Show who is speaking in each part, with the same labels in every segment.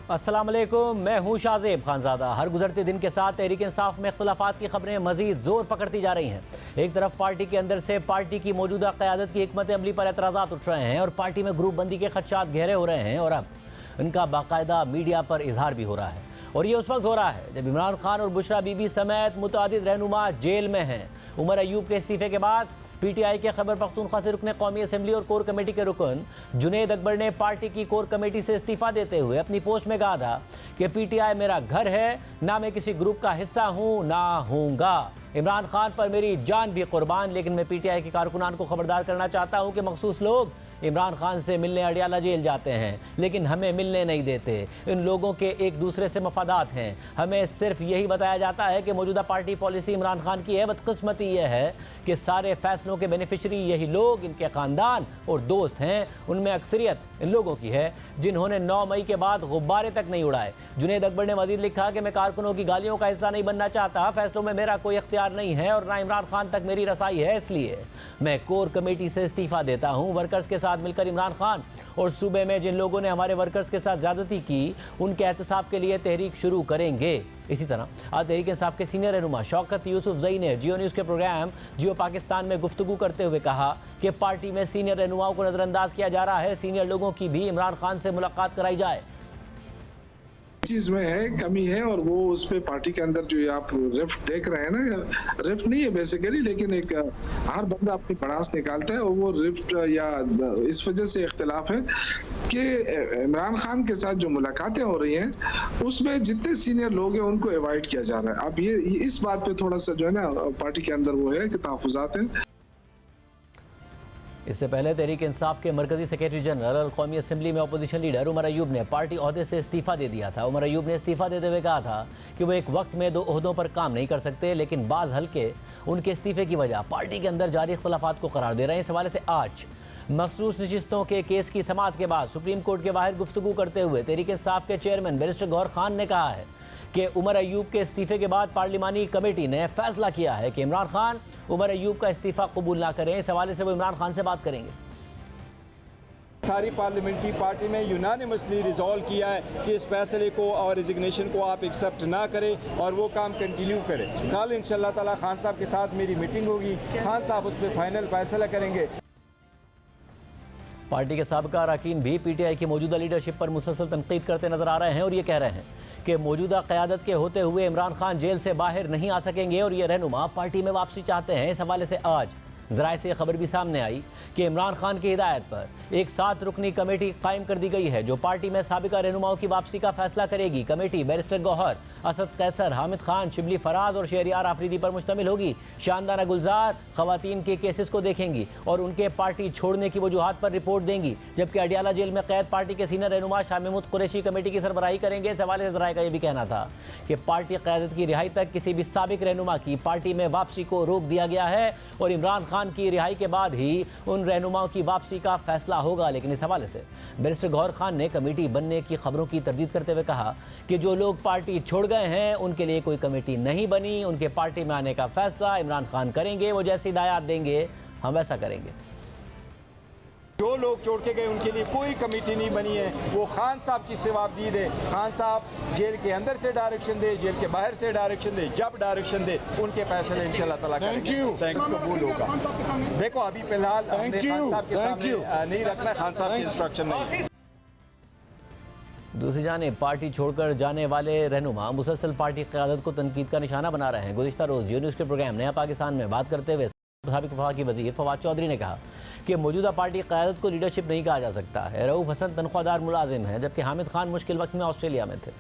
Speaker 1: अस्सलाम वालेकुम, मैं हूँ शाहजेब खानजादा। हर गुजरते दिन के साथ तहरीक इंसाफ में इख्तलाफात की खबरें मजीद जोर पकड़ती जा रही हैं। एक तरफ पार्टी के अंदर से पार्टी की मौजूदा क़यादत की हिकमत अमली पर एतराज़ात उठ रहे हैं और पार्टी में ग्रुप बंदी के खदशात गहरे हो रहे हैं और अब उनका बाकायदा मीडिया पर इजहार भी हो रहा है। और ये उस वक्त हो रहा है जब इमरान खान और बुशरा बीबी समेत मुतअद्दिद रहनुमा जेल में हैं। उमर अयूब के इस्तीफे के बाद पीटीआई के खैबर पख्तूनख्वा से रुकने कौमी असम्बली और कोर कमेटी के रुकन जुनेद अकबर ने पार्टी की कोर कमेटी से इस्तीफा देते हुए अपनी पोस्ट में कहा था कि पीटीआई मेरा घर है, ना मैं किसी ग्रुप का हिस्सा हूं ना हूंगा। इमरान खान पर मेरी जान भी कुर्बान, लेकिन मैं पीटीआई के कारकुनान को खबरदार करना चाहता हूं कि मखसूस लोग इमरान खान से मिलने अडियाला जेल जाते हैं लेकिन हमें मिलने नहीं देते। इन लोगों के एक दूसरे से मफादात हैं। हमें सिर्फ यही बताया जाता है कि मौजूदा पार्टी पॉलिसी इमरान खान की है। बदकिस्मती यह है कि सारे फैसलों के बेनिफिशरी यही लोग, इनके ख़ानदान और दोस्त हैं। उनमें अक्सरियत इन लोगों की है जिन्होंने 9 मई के बाद गुब्बारे तक नहीं उड़ाए। जुनेद अकबर ने मजीद लिखा कि मैं कारकुनों की गालियों का हिस्सा नहीं बनना चाहता। फैसलों में मेरा कोई इख्तियार नहीं है और ना इमरान खान तक मेरी रसाई है, इसलिए मैं कोर कमेटी से इस्तीफा देता हूँ। वर्कर्स के साथ मिलकर इमरान खान और सूबे में जिन लोगों ने हमारे वर्कर्स के साथ ज्यादती की उनके एहतसाब के लिए तहरीक शुरू करेंगे। इसी तरह आज तहरीक इंसाफ के सीनियर रहनुमा शौकत यूसुफजई ने जियो न्यूज़ के प्रोग्राम जियो पाकिस्तान में गुफ्तगू करते हुए कहा कि पार्टी में सीनियर रहनुमाओं को नज़रअंदाज किया जा रहा है। सीनियर लोगों की भी इमरान खान से मुलाकात कराई जाए।
Speaker 2: चीज में है कमी है और वो उस पे पार्टी के अंदर जो आप रिफ्ट देख रहे हैं ना, रिफ्ट नहीं है बेसिकली, लेकिन एक हर बंदा अपनी भड़ास निकालता है और वो रिफ्ट या इस वजह से इख्तिलाफ है कि इमरान खान के साथ जो मुलाकातें हो रही हैं उसमें जितने सीनियर लोग हैं उनको अवॉइड किया जा रहा है। अब ये इस बात पे थोड़ा सा जो है ना पार्टी के अंदर वो है कि तहफ़्फ़ुज़ात हैं।
Speaker 1: इससे पहले तहरीक इंसाफ के मरकजी सेक्रेटरी जनरल कौमी असम्बली में अपोजिशन लीडर उमर अयूब ने पार्टी ओहदे से इस्तीफा दे दिया था। उमर अयूब ने इस्तीफा देते हुए कहा था कि वो एक वक्त में 2 ओहदों पर काम नहीं कर सकते, लेकिन बाज़ हल्के उनके इस्तीफे की वजह पार्टी के अंदर जारी इख्तलाफात को करार दे रहे हैं। इस हवाले से आज मखसूस नशिस्तों के केस की समाअत के बाद सुप्रीम कोर्ट के बाहर गुफ्तगू करते हुए तहरीक इंसाफ के चेयरमैन बैरिस्टर गौहर खान ने कहा है कि उमर अयूब के इस्तीफे के बाद पार्लिमानी कमेटी ने फैसला किया है कि इमरान खान उमर अयूब का इस्तीफा कबूल ना करें। इस हवाले से वो इमरान खान से बात करेंगे।
Speaker 3: सारी पार्लियामेंट्री पार्टी ने यूनानिमसली रिजॉल्व किया है कि इस फैसले को और रिजिग्नेशन को आप एक्सेप्ट ना करें और वो काम कंटिन्यू करें। कल इंशाल्लाह ताला खान साहब के साथ मेरी मीटिंग होगी, खान साहब उस पर फाइनल फैसला करेंगे।
Speaker 1: पार्टी के साबिका अरकान भी पीटीआई की मौजूदा लीडरशिप पर मुसलसल तनकीद करते नजर आ रहे हैं और ये कह रहे हैं कि मौजूदा क़यादत के होते हुए इमरान खान जेल से बाहर नहीं आ सकेंगे और ये रहनुमा पार्टी में वापसी चाहते हैं। इस हवाले से आज ज़राए से खबर भी सामने आई कि इमरान खान की हिदायत पर एक 7 रुकनी कमेटी कायम कर दी गई है जो पार्टी में साबिका रहनुमाओं की वापसी का फैसला करेगी। कमेटी बैरिस्टर गौहर, असद कैसर, हामिद खान, शिबली फराज और शहरियार आफरीदी पर मुश्तमिल होगी। शानदाना गुलजार खवातीन के केसेस को देखेंगी और उनके पार्टी छोड़ने की वजूहात पर रिपोर्ट देंगी, जबकि अडियाला जेल में कैद पार्टी के सीनियर रहनुमा शाह महमूद कुरैशी कमेटी की सरबराही करेंगे। इस हवाले से ज़राए का यह भी कहना था कि पार्टी क़यादत की रिहाई तक किसी भी साबिक रहनुमा की पार्टी में वापसी को रोक दिया गया है और इमरान खान की रिहाई के बाद ही उन रहनुमाओं की वापसी का फैसला होगा। लेकिन इस हवाले से बैरिस्टर गौहर खान ने कमेटी बनने की खबरों की तरदीद करते हुए कहा कि जो लोग पार्टी छोड़ गए हैं उनके लिए कोई कमेटी नहीं बनी। उनके पार्टी में आने का फैसला इमरान खान करेंगे। वो जैसी हिदायत देंगे हम वैसा करेंगे।
Speaker 3: जो लोग छोड़ के गए उनके लिए कोई कमेटी नहीं बनी है। वो खान साहब की जवाबदीद है। खान साहब जेल के अंदर से डायरेक्शन दे, जेल के बाहर से डायरेक्शन दे, जब डायरेक्शन दे उनके फैसले इंशाल्लाह ताला करेंगे। कबूल होगा। देखो अभी फिलहाल हमने खान साहब के सामने नहीं रखना, खान साहब की इंस्ट्रक्शन नहीं।
Speaker 1: दूसरी जानिब पार्टी छोड़कर जाने वाले रहनुमा मुसलसल पार्टी क़यादत को तनकीद का निशाना बना रहे हैं। गुज़िश्ता रोज़ जियो न्यूज़ के प्रोग्राम नया पाकिस्तान में बात करते हुए साबिक़ वफ़ाक़ी वज़ीर फवाद चौधरी ने कहा कि मौजूदा पार्टी क़यादत को लीडरशिप नहीं कहा जा सकता है। रऊफ़ हसन तनख्वाहदार मुलाजिम है, जबकि हामिद खान मुश्किल वक्त में ऑस्ट्रेलिया में थे।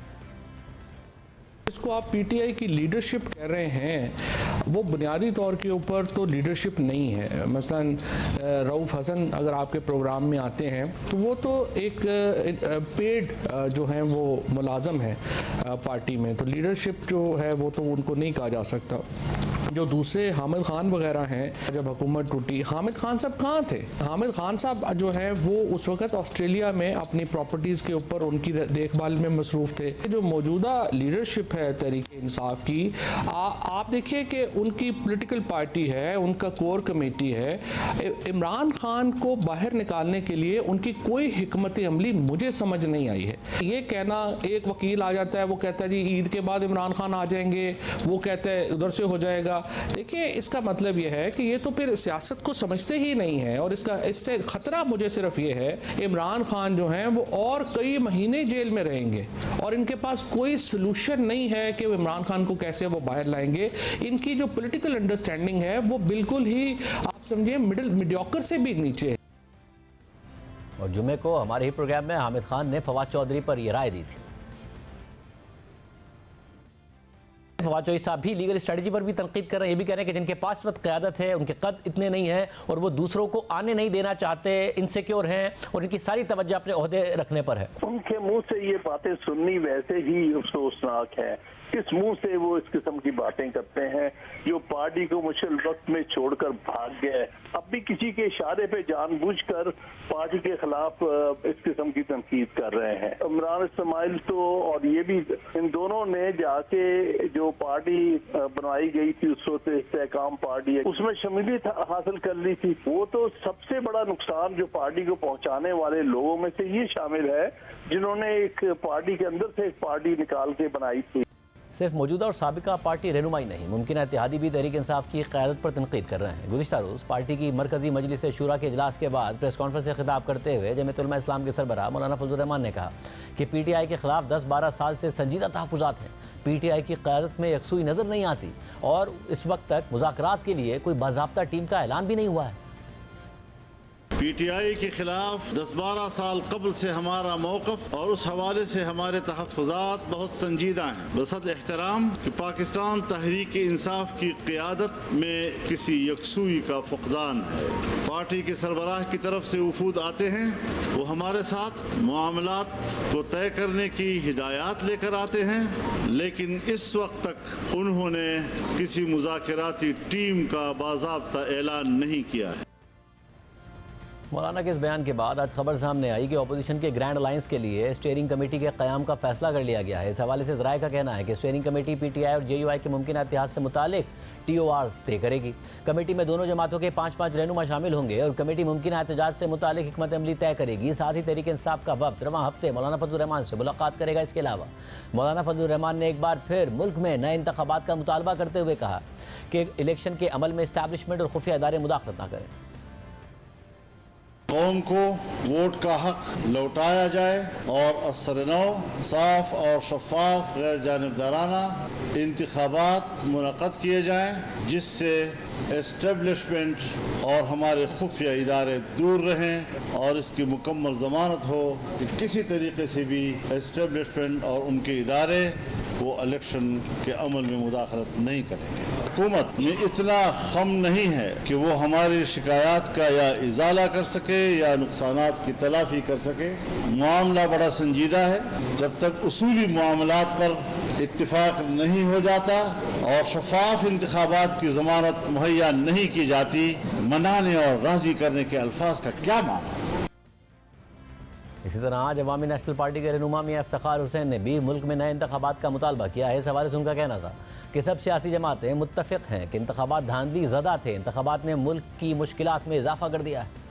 Speaker 4: इसको आप पीटीआई की लीडरशिप कह रहे हैं, वो बुनियादी तौर के ऊपर तो लीडरशिप नहीं है। मसलन रऊफ़ हसन अगर आपके प्रोग्राम में आते हैं तो वो तो एक पेड जो हैं वो मुलाजम है पार्टी में, तो लीडरशिप जो है वो तो उनको नहीं कहा जा सकता। जो दूसरे हामिद खान वगैरह हैं, जब हुकूमत टूटी, हामिद खान साहब कहाँ थे? हामिद खान साहब जो है वो उस वक्त ऑस्ट्रेलिया में अपनी प्रॉपर्टीज़ के ऊपर उनकी देखभाल में मसरूफ़ थे। जो मौजूदा लीडरशिप है तहरीक इंसाफ की, आप देखिए कि उनकी पॉलिटिकल पार्टी है, उनका कोर कमेटी है। इमरान खान को बाहर निकालने के लिए उनकी कोई हिकमत अमली मुझे समझ नहीं आई है। ये कहना, एक वकील आ जाता है, वो कहता है जी ईद के बाद इमरान खान आ जाएंगे, वो कहता है उधर से हो जाएगा। देखिए, इसका मतलब यह है कि ये तो फिर सियासत को समझते ही नहीं है। और इससे खतरा मुझे सिर्फ ये है, इमरान खान जो हैं वो और कई महीने जेल में रहेंगे और इनके पास कोई सलूशन नहीं है कि वो इमरान खान को कैसे वो बाहर लाएंगे। इनकी जो पॉलिटिकल अंडरस्टैंडिंग है वो बिल्कुल ही, आप समझिए, मीडियोकर से भी नीचे है।
Speaker 1: और जुमे को हमारे ही प्रोग्राम में हामिद खान ने फवाद चौधरी पर यह राय दी थी। फवाद चौधरी साहब भी लीगल स्ट्रेटजी पर भी तनकीद कर रहे हैं। ये भी कह रहे हैं कि जिनके पास वक्त क़यादत है, उनके कद इतने नहीं है और वो दूसरों को आने नहीं देना चाहते, इनसिक्योर हैं और इनकी सारी तवज्जो अपने ओहदे रखने पर है।
Speaker 5: उनके मुंह से ये बातें सुननी वैसे ही अफसोसनाक है। किस मुंह से वो इस किस्म की बातें करते हैं, जो पार्टी को मुश्किल वक्त में छोड़कर भाग गए, अब भी किसी के इशारे पे जानबूझकर पार्टी के खिलाफ इस किस्म की तनकीद कर रहे हैं। इमरान इस्माइल तो, और ये भी, इन दोनों ने जाके जो पार्टी बनवाई गई थी उस वक्त इस्तेहकाम पार्टी है, उसमें शमूलियत हासिल कर ली थी। वो तो सबसे बड़ा नुकसान जो पार्टी को पहुंचाने वाले लोगों में से ये शामिल है जिन्होंने एक पार्टी के अंदर से एक पार्टी निकाल के बनाई थी।
Speaker 1: सिर्फ मौजूदा और साबिका पार्टी रहनुमाई नहीं, मुमकिन इत्तेहादी भी तहरीक इंसाफ की क़यादत पर तनकीद कर रहे हैं। गुज़िश्ता रोज़ पार्टी की मरकज़ी मजलिस शूरा के इजलास के बाद प्रेस कॉन्फ्रेंस से खिताब करते हुए जमीयत उलमा इस्लाम के सरबराह मौलाना फजलुर रहमान ने कहा कि PTI के खिलाफ 10-12 साल से संजीदा तहफ़्फ़ुज़ात हैं। PTI की क़यादत में यकसुई नज़र नहीं आती और इस वक्त तक मुज़ाकरात के लिए कोई बाज़ाब्ता टीम का ऐलान भी नहीं हुआ है।
Speaker 6: PTI के खिलाफ 10-12 साल कबल से हमारा मौक़िफ़ और उस हवाले से हमारे तहफ़्फ़ुज़ात बहुत संजीदा हैं। बसद एहतराम कि पाकिस्तान तहरीक इंसाफ की क़यादत में किसी यकसुई का फ़ुक़दान है। पार्टी के सरबराह की तरफ से वफूद आते हैं, वो हमारे साथ मामलात को तय करने की हिदायत लेकर आते हैं, लेकिन इस वक्त तक उन्होंने किसी मुज़ाकराती टीम का बाज़ाब्ता ऐलान नहीं किया है।
Speaker 1: मौलाना के इस बयान के बाद आज खबर सामने आई कि अपोजिशन के ग्रैंड अलायंस के लिए स्टीयरिंग कमेटी के क़याम का फैसला कर लिया गया है। इस हवाले से ज़राए का कहना है कि स्टीयरिंग कमेटी PTI और JUI के मुमकिन इत्तेहाद से मुतालिक TOR तय करेगी। कमेटी में दोनों जमातों के 5-5 रहनुमा शामिल होंगे और कमेटी मुमकिन एहतजाज से मुतालिक हिकमत अमली तय करेगी। साथ ही तहरीक इंसाफ का वफ्द रवां हफ्ते मौलाना फजलुर रहमान से मुलाकात करेगा। इसके अलावा मौलाना फजलुर रहमान ने एक बार फिर मुल्क में नए इंतखाबात का मुतालबा करते हुए कहा कि इलेक्शन के अमल में इस्टेब्लिशमेंट और खुफिया इदारे मुदाखलत न करें।
Speaker 6: कौम को वोट का हक लौटाया जाए और असर-ए-नौ, साफ और शफाफ गैर जानिबदाराना इंतखाबात मुनक़द किए जाएँ, जिससे एस्टेब्लिशमेंट और हमारे खुफिया इदारे दूर रहें और इसकी मुकम्मल ज़मानत हो कि किसी तरीके से भी एस्टेब्लिशमेंट और उनके इदारे वो इलेक्शन के अमल में मुदाखलत नहीं करेंगे। हुकूमत में इतना खम नहीं है कि वो हमारी शिकायत का या इजाला कर सके या नुकसानात की तलाफी कर सके। मामला बड़ा संजीदा है। जब तक उसूली मामलात पर इत्तिफाक नहीं हो जाता और शफाफ इंतखाबात की ज़मानत मुहैया नहीं की जाती, मनाने और राज़ी करने के अल्फाज का क्या माना।
Speaker 1: इसी तरह आज अवामी नेशनल पार्टी के रहनुमा मियां इफ्तिखार हुसैन ने भी मुल्क में नए इंतखाबात का मुतालबा किया है। इस हवाले से उनका कहना था कि सब सियासी जमातें मुत्तफ़िक़ हैं कि इंतखाबात धांधली ज़दा थे, इंतखाबात ने मुल्क की मुश्किलात में इजाफा कर दिया है।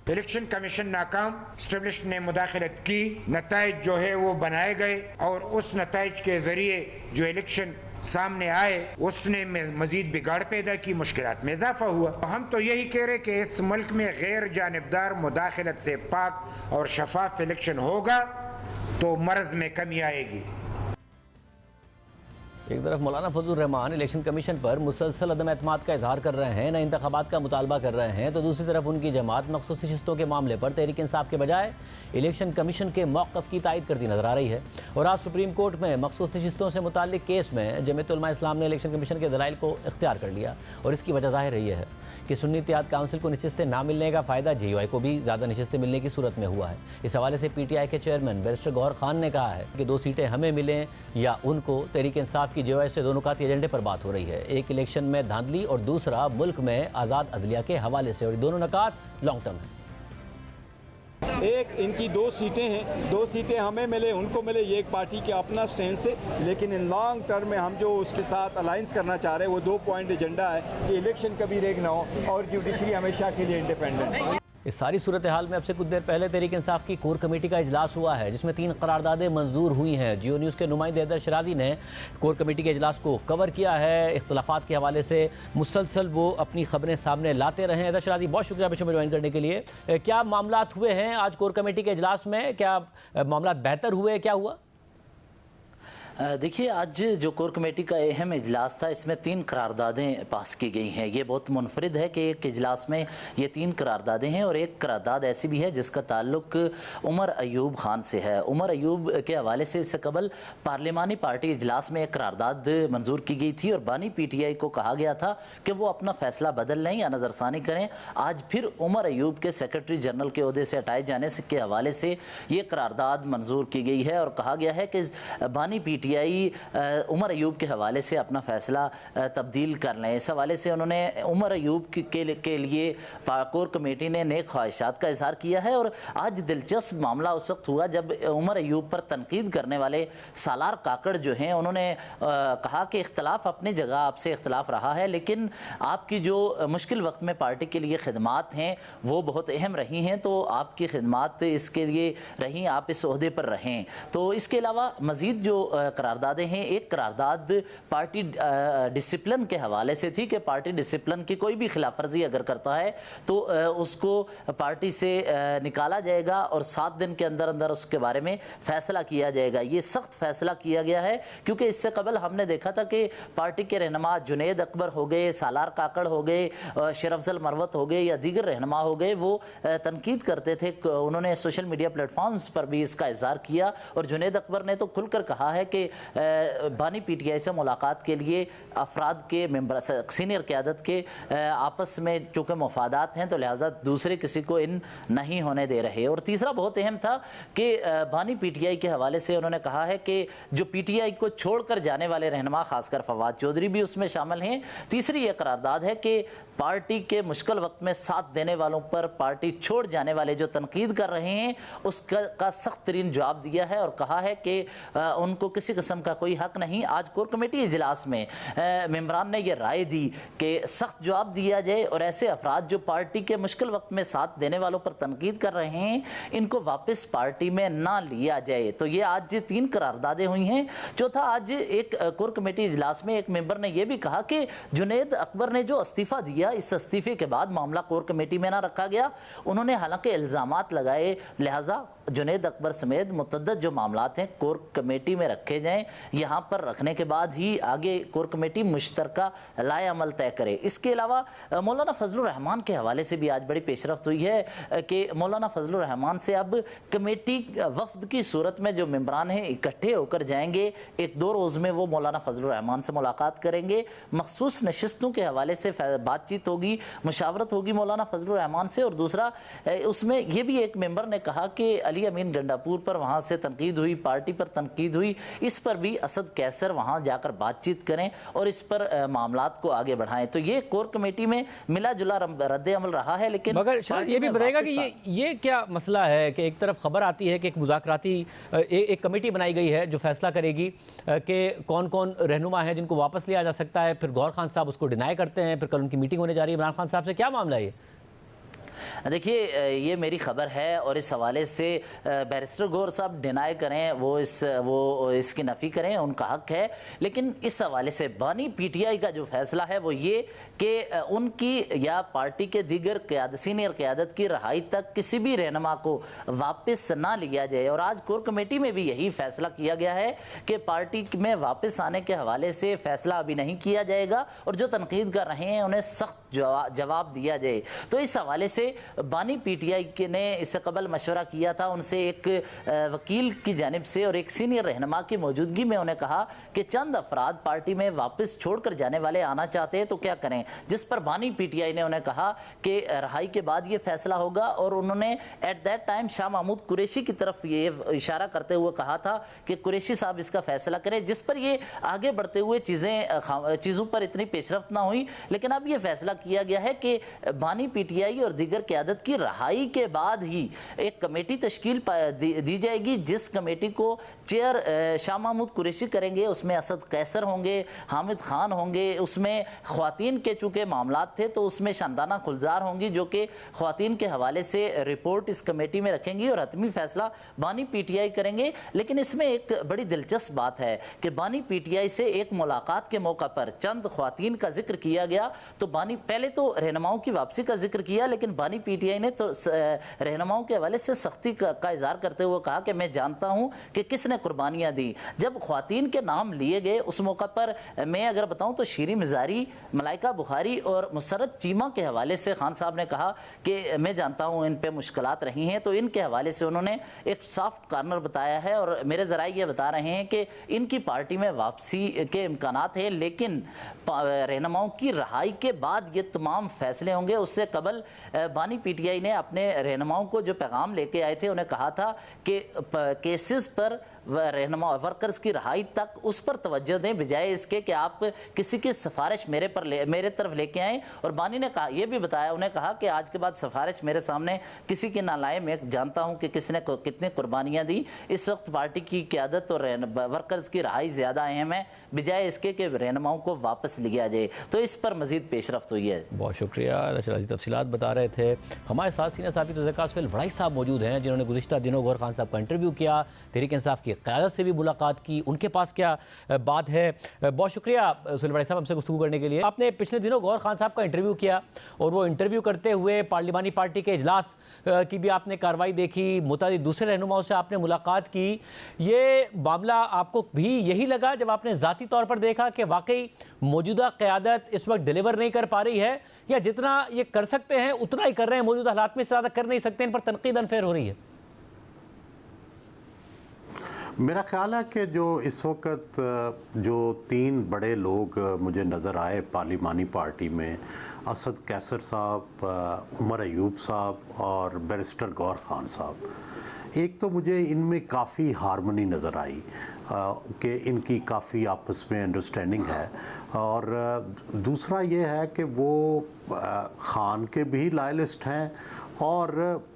Speaker 7: इलेक्शन कमीशन नाकाम, स्टेब्लिश ने मुदाखलत की, नताइज जो है वो बनाए गए और उस नताइज के ज़रिए जो इलेक्शन सामने आए उसने मजीद बिगाड़ पैदा की, मुश्किलात में इजाफा हुआ। हम तो यही कह रहे कि इस मुल्क में गैर जानिबदार मुदाखलत से पाक और शफाफ इलेक्शन होगा तो मर्ज में कमी आएगी।
Speaker 1: एक तरफ मौलाना फजलुर रहमान इलेक्शन कमीशन पर मुसलसल अदम एतमाद का इजहार कर रहे हैं, नए इंतखाबात का मुतालबा कर रहे हैं, तो दूसरी तरफ उनकी जमात मखसूस नशिस्तों के मामले पर तहरीक इंसाफ के बजाय इलेक्शन कमीशन के मौक़िफ़ की तायद करती नजर आ रही है। और आज सुप्रीम कोर्ट में मखसूस नशिस्तों से मुताल्लिक केस में जमीयत उलमा इस्लाम ने इलेक्शन कमीशन के दलाइल को इख्तियार कर लिया और इसकी वजह ज़ाहिर रही है कि सुन्नी इत्तेहाद काउंसिल को नशिस्तें ना मिलने का फ़ायदा JUI को भी ज़्यादा नशिस्तें मिलने की सूरत में हुआ है। इस हवाले से PTI के चेयरमैन बैरिस्टर गौहर खान ने कहा है कि 2 सीटें हमें मिलें या उनको, तहरीक इंसाफ की जेवाई से दोनों नुकाती एजेंडे पर बात हो रही है। एक इलेक्शन में धांधली और दूसरा मुल्क में आज़ाद अदलिया के हवाले से, और ये दोनों नुकात लॉन्ग टर्म है।
Speaker 3: एक इनकी 2 सीटें हैं, 2 सीटें हमें मिले उनको मिले, ये एक पार्टी के अपना स्टैंड है, लेकिन इन लॉन्ग टर्म में हम जो उसके साथ अलायंस करना चाह रहे हैं वो 2 पॉइंट एजेंडा है कि इलेक्शन कभी रेग ना हो और जुडिशरी हमेशा के लिए इंडिपेंडेंट हो।
Speaker 1: इस सारी सूरत हाल में अब से कुछ देर पहले तहरीक इंसाफ की कोर कमेटी का इजलास हुआ है, जिसमें 3 करारदादें मंजूर हुई हैं। जियो न्यूज़ के नुमाइंदे हैदर शराजी ने कोर कमेटी के इजलास को कवर किया है। इख्तलाफात के हवाले से मुसलसल वो अपनी खबरें सामने लाते रहे। हैदर शराजी, बहुत शुक्रिया पेश में ज्वाइन करने के लिए। क्या मामलात हुए हैं आज कोर कमेटी के इजलास में? क्या मामलात बेहतर हुए? क्या हुआ?
Speaker 8: देखिए, आज जो कोर कमेटी का अहम इजलास था, इसमें 3 करारदादें पास की गई हैं। ये बहुत मुनफरिद है कि एक इजलास में ये 3 करारदादें हैं, और एक करारदाद ऐसी भी है जिसका ताल्लुक उमर अयूब खान से है। उमर अयूब के हवाले से इससे कबल पार्लिमानी पार्टी इजलास में एक करारदाद मंजूर की गई थी और बानी PTI को कहा गया था कि वो अपना फैसला बदल लें या नज़रसानी करें। आज फिर उमर अयूब के सेक्रेटरी जनरल के ओहदे से हटाए जाने के हवाले से ये करारदाद मंजूर की गई है और कहा गया है कि बानी PTI उमर अयूब के हवाले से अपना फैसला तब्दील कर लें। इस हवाले से उन्होंने उमर अयूब के लिए कोर कमेटी ने नेक ख्वाहिशात का इजहार किया है। और आज दिलचस्प मामला उस वक्त हुआ जब उमर अयूब पर तनकीद करने वाले सालार काकड़ जो हैं, उन्होंने कहा कि इख्तलाफ अपनी जगह आपसे इख्तलाफ रहा है, लेकिन आपकी जो मुश्किल वक्त में पार्टी के लिए खिदमात हैं वो बहुत अहम रही हैं, तो आपकी खिदमात इसके लिए रही, आप इस ओहदे पर रहें। तो इसके अलावा मज़ीद जो करारदादें हैं, एक करारदाद पार्टी डिसिप्लिन के हवाले से थी कि पार्टी डिसिप्लिन की कोई भी खिलाफ वर्जी अगर करता है तो उसको पार्टी से निकाला जाएगा और 7 दिन के अंदर अंदर उसके बारे में फैसला किया जाएगा। ये सख्त फैसला किया गया है, क्योंकि इससे कबल हमने देखा था कि पार्टी के रहनुमा जुनैद अकबर हो गए, सालार काकड़ हो गए, शेर अफजल मरवत हो गए या दीगर रहनुमा हो गए, वो तनकीद करते थे। उन्होंने सोशल मीडिया प्लेटफॉर्म्स पर भी इसका इजहार किया और जुनैद अकबर ने तो खुलकर कहा है कि बानी PTI से मुलाकात के लिए अफराद के मेंबर सीनियर क़यादत के आपस में चूँकि मफादात हैं तो लिहाजा दूसरे किसी को इन नहीं होने दे रहे। और तीसरा बहुत अहम था कि बानी PTI के हवाले से उन्होंने कहा है कि जो PTI को छोड़कर जाने वाले रहनुमा खासकर फवाद चौधरी भी उसमें शामिल हैं। तीसरी ये करारदाद है कि पार्टी के मुश्किल वक्त में साथ देने वालों पर पार्टी छोड़ जाने वाले जो तनकीद कर रहे हैं उसका सख्त तरीन जवाब दिया है और कहा है कि उनको किसी किस्म का कोई हक नहीं। आज कोर कमेटी इजलास में मेंबरान ने यह राय दी कि सख्त जवाब दिया जाए और ऐसे अफराद जो पार्टी के मुश्किल वक्त में साथ देने वालों पर तनकीद कर रहे हैं इनको वापस पार्टी में ना लिया जाए। तो ये आज 3 करारदादें हुई हैं। चौथा, आज एक कोर कमेटी इजलास में एक मेंबर ने यह भी कहा कि जुनैद अकबर ने जो इस्तीफा दिया, इस इस्तीफे के बाद मामला कोर कमेटी में ना रखा गया। उन्होंने हालांकि इल्जामात लगाए, लिहाजा जुनैद अकबर समेत मुतअद्दिद जो मामलात हैं कोर कमेटी में रखे जाएं, यहाँ पर रखने के बाद ही आगे कोर कमेटी मुश्तरका लाए अमल तय करे। इसके अलावा मौलाना फजलुर रहमान के हवाले से भी आज बड़ी पेशरफ्त हुई है कि मौलाना फजलुर रहमान से अब कमेटी वफ्द की सूरत में जो मेंबरान हैं इकट्ठे होकर जाएंगे। 1-2 रोज़ में वो मौलाना फजलुर रहमान से मुलाकात करेंगे, मखसूस नशिस्तों के हवाले से बातचीत होगी, मुशावरत होगी मौलाना फजलुर रहमान से। और दूसरा, उसमें यह भी एक मेंबर ने कहा कि अली अमीन गंडापुर पर वहाँ से तनकीद हुई, पार्टी पर तनकीद हुई, इस पर भी असद कैसर वहाँ जाकर बातचीत करें और इस पर मामलात को आगे बढ़ाएं। तो ये कोर कमेटी में मिला जुला रद्द अमल रहा है। लेकिन
Speaker 1: मगर शायद ये भी बताएगा कि ये क्या मसला है कि एक तरफ खबर आती है कि एक मुज़ाकराती एक कमेटी बनाई गई है जो फैसला करेगी कि कौन कौन रहनुमा है जिनको वापस लिया जा सकता है, फिर गौहर खान साहब उसको डिनाई करते हैं, फिर कल उनकी मीटिंग होने जा रही है इमरान खान साहब से। क्या मामला है ये?
Speaker 8: देखिए, ये मेरी खबर है और इस हवाले से बैरिस्टर गौहर साहब डिनाई करें, वो इसकी नफ़ी करें, उनका हक है। लेकिन इस हवाले से बानी PTI का जो फैसला है वो ये कि उनकी या पार्टी के दीगर सीनियर क़यादत की रहाई तक किसी भी रहनुमा को वापस ना लिया जाए। और आज कोर कमेटी में भी यही फैसला किया गया है कि पार्टी में वापस आने के हवाले से फैसला अभी नहीं किया जाएगा और जो तनकीद कर रहे हैं उन्हें सख्त जवाब दिया जाए। तो इस हवाले से बानी पीटीआई के ने इससे कबल मशवरा किया था, उनसे एक वकील की जानिब से और एक सीनियर रहनुमा की मौजूदगी में उन्हें कहा कि चंद अफराद पार्टी में वापस छोड़कर जाने वाले आना चाहते हैं तो क्या करें, जिस पर बानी पीटीआई ने उन्हें कहा कि रहाई के बाद ये फैसला होगा। और उन्होंने at that time Shah Mahmood Qureshi की तरफ ये इशारा करते हुए कहा था कि कुरैशी साहब इसका फैसला करें, जिस पर ये आगे बढ़ते हुए चीज़ों पर इतनी पेशरफ्त ना हुई। लेकिन अब ये फैसला किया गया है कि बानी पीटीआई और दीगर क़यादत की रहाई के बाद ही एक कमेटी तश्कील दी जाएगी, जिस कमेटी को चेयर शाह महमूद कुरैशी करेंगे। उसमें असद कैसर होंगे, हामिद खान होंगे, उसमें ख्वातीन के चूँकि मामलात थे तो उसमें शानदाना खुलजार होंगी जो कि ख्वातीन के हवाले से रिपोर्ट इस कमेटी में रखेंगी और हतमी फैसला बानी पीटीआई करेंगे। लेकिन इसमें एक बड़ी दिलचस्प बात है कि बानी पीटीआई से एक मुलाकात के मौका पर चंद ख्वातीन का जिक्र किया गया। तो बानी पहले तो रहनुमाओं की वापसी का जिक्र किया, लेकिन बानी पीटीआई ने तो रहनुमाओं के हवाले से सख्ती का इजहार करते हुए कहा कि मैं जानता हूं कि किसने कुर्बानियां दी। जब ख्वातीन के नाम लिए गए उस मौका पर मैं अगर बताऊं तो शीरी मिजारी, मलाइका बुखारी और मुसरत चीमा के हवाले से खान साहब ने कहा कि मैं जानता हूं इन पे मुश्किलात रही हैं, तो इनके हवाले से उन्होंने एक सॉफ्ट कॉर्नर बताया है। और मेरे ज़राए ये बता रहे हैं कि इनकी पार्टी में वापसी के इम्कानात हैं, लेकिन रहनुमाओं की रहाई के बाद ये तमाम फैसले होंगे। उससे कबल बानी पीटीआई ने अपने रहनुमाओं को जो पैगाम लेके आए थे उन्हें कहा था कि केसेस पर रहनुमा वर्कर्स की रहाई तक उस पर तवज्जो दें, बजाय इसके कि आप किसी की सिफारिश मेरे तरफ लेके आएँ। और बानी ने कहा, ये भी बताया, उन्हें कहा कि आज के बाद सिफारिश मेरे सामने किसी की ना लाए, मैं जानता हूं कि किसने कितनी कुर्बानियां दी। इस वक्त पार्टी की क़यादत और वर्कर्स की रहाई ज़्यादा अहम है, बजाय इसके कि रहनुमाओं को वापस लिया जाए। तो इस पर मजीद पेशरफ्त हुई है।
Speaker 1: बहुत शुक्रिया, तफसीलात बता रहे थे। हमारे साथ सीनियर साथी रज़ाकार सुहेल भड़ाई साहब मौजूद हैं, जिन्होंने गुज़िश्ता दिनों गौहर खान साहब का इंटरव्यू किया, तहरीक इंसाफ की क़यादत से भी मुलाकात की, उनके पास क्या बात है। बहुत शुक्रिया सुहेल भड़ाई साहब हमसे गुफ्तगू करने के लिए। आपने पिछले दिनों गौहर खान साहब का इंटरव्यू किया और वो इंटरव्यू करते हुए पार्लिमानी पार्टी के इजलास की भी आपने कार्रवाई देखी, मुतादिद दूसरे रहनुमाओं से आपने मुलाकात की। ये मामला आपको भी यही लगा जब आपने ज़ाती तौर पर देखा कि वाकई मौजूदा क़यादत इस वक्त डिलीवर नहीं कर पा रही है, या जितना ये कर सकते हैं उतना ही कर रहे हैं, मौजूदा हालात में से ज़्यादा कर नहीं सकते, इन पर तनकीद अनफेयर हो रही है?
Speaker 9: मेरा ख्याल है कि जो इस वक्त जो तीन बड़े लोग मुझे नज़र आए पार्लिमानी पार्टी में, असद कैसर साहब, उमर अयूब साहब और बैरिस्टर गौहर खान साहब, एक तो मुझे इनमें काफ़ी हार्मनी नज़र आई कि इनकी काफ़ी आपस में अंडरस्टैंडिंग है। और दूसरा ये है कि वो खान के भी लॉयलिस्ट हैं और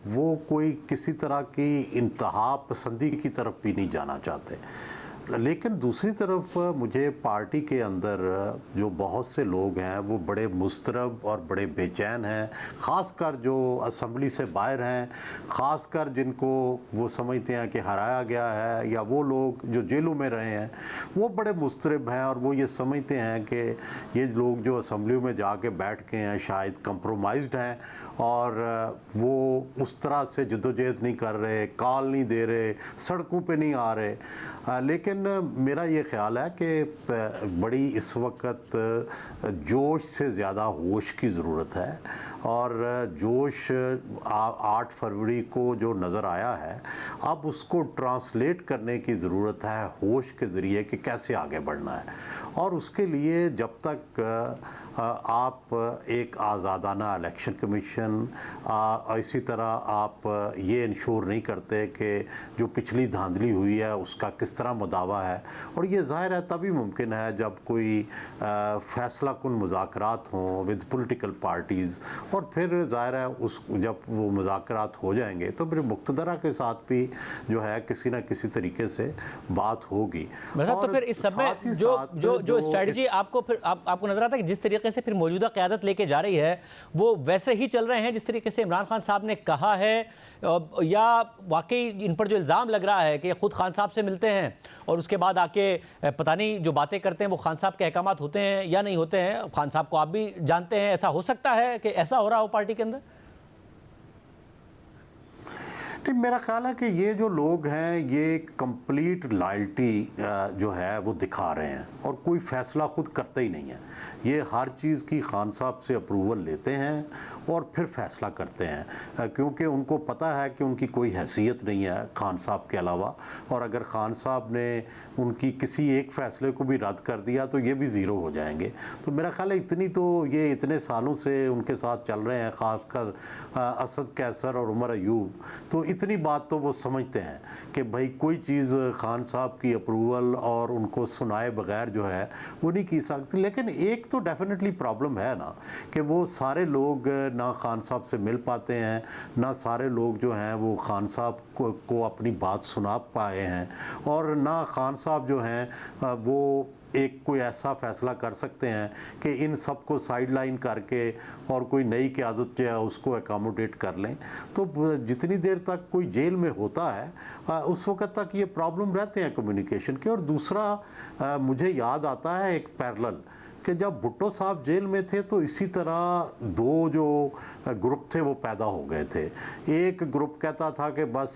Speaker 9: वो कोई किसी तरह की इंतहा पसंदी की तरफ भी नहीं जाना चाहते। लेकिन दूसरी तरफ मुझे पार्टी के अंदर जो बहुत से लोग हैं वो बड़े मुस्तरब और बड़े बेचैन हैं, ख़ासकर जो असम्बली से बाहर हैं, ख़ासकर जिनको वो समझते हैं कि हराया गया है, या वो लोग जो जेलों में रहे हैं वो बड़े मुस्तरब हैं और वो ये समझते हैं कि ये लोग जो असम्बली में जाके बैठ के हैं शायद कंप्रोमाइज्ड हैं और वो उस तरह से जद्दोजहद नहीं कर रहे, कॉल नहीं दे रहे, सड़कों पे नहीं आ रहे। लेकिन मेरा ये ख्याल है कि बड़ी इस वक्त जोश से ज़्यादा होश की ज़रूरत है, और जोश 8 फरवरी को जो नज़र आया है अब उसको ट्रांसलेट करने की ज़रूरत है होश के ज़रिए कि कैसे आगे बढ़ना है। और उसके लिए जब तक आप एक आज़ादाना इलेक्शन कमीशन, इसी तरह आप ये इंश्योर नहीं करते कि जो पिछली धांधली हुई है उसका किस तरह मुदावा है, और ये ज़ाहिर है तभी मुमकिन है जब कोई फ़ैसला कुन मुज़ाकरात हों विद पॉलिटिकल पार्टीज़, और फिर ज़ाहिर है उस जब वो मुज़ाकरात हो जाएंगे तो फिर मुक़्तदरा के साथ भी जो है किसी न किसी तरीके से बात होगी।
Speaker 1: तो फिर इस सब में जो स्ट्रेटजी आपको फिर आपको नज़र आता है कि जिस तरीके से फिर मौजूदा क़यादत लेके जा रही है वो वैसे ही चल रहे हैं जिस तरीके से इमरान खान साहब ने कहा है, या वाकई इन पर जो इल्ज़ाम लग रहा है कि खुद खान साहब से मिलते हैं और उसके बाद आके पता नहीं जो बातें करते हैं वो खान साहब के अहकामात होते हैं या नहीं होते हैं? खान साहब को आप भी जानते हैं, ऐसा हो सकता है कि ऐसा हो रहा हो पार्टी के अंदर?
Speaker 9: मेरा ख्याल है कि ये जो लोग हैं ये कंप्लीट लॉयल्टी जो है वो दिखा रहे हैं और कोई फ़ैसला खुद करते ही नहीं है। ये हर चीज़ की खान साहब से अप्रूवल लेते हैं और फिर फ़ैसला करते हैं, क्योंकि उनको पता है कि उनकी कोई हैसियत नहीं है खान साहब के अलावा, और अगर खान साहब ने उनकी किसी एक फ़ैसले को भी रद्द कर दिया तो ये भी ज़ीरो हो जाएंगे। तो मेरा ख्याल है इतनी तो ये इतने सालों से उनके साथ चल रहे हैं, ख़ासकर असद कैसर और उमर अयूब, तो इतनी बात तो वो समझते हैं कि भाई कोई चीज़ खान साहब की अप्रूवल और उनको सुनाए बगैर जो है वो नहीं की सकती। लेकिन एक तो डेफिनेटली प्रॉब्लम है ना कि वो सारे लोग ना खान साहब से मिल पाते हैं, ना सारे लोग जो हैं वो खान साहब को अपनी बात सुना पाए हैं, और ना खान साहब जो हैं वो एक कोई ऐसा फ़ैसला कर सकते हैं कि इन सब को साइड लाइन करके और कोई नई क़यादत जो है उसको एकोमोडेट कर लें। तो जितनी देर तक कोई जेल में होता है उस वक़्त तक ये प्रॉब्लम रहते हैं कम्युनिकेशन के। और दूसरा मुझे याद आता है एक पैरेलल कि जब भुट्टो साहब जेल में थे तो इसी तरह दो जो ग्रुप थे वो पैदा हो गए थे। एक ग्रुप कहता था कि बस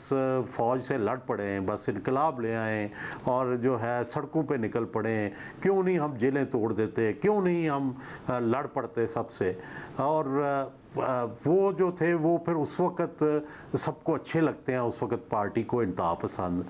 Speaker 9: फ़ौज से लड़ पड़ें, बस इनकलाब ले आएँ और जो है सड़कों पे निकल पड़ें, क्यों नहीं हम जेलें तोड़ देते, क्यों नहीं हम लड़ पड़ते सबसे। और वो जो थे वो फिर उस वक़्त सबको अच्छे लगते हैं, उस वक़्त पार्टी को इंतहा पसंद,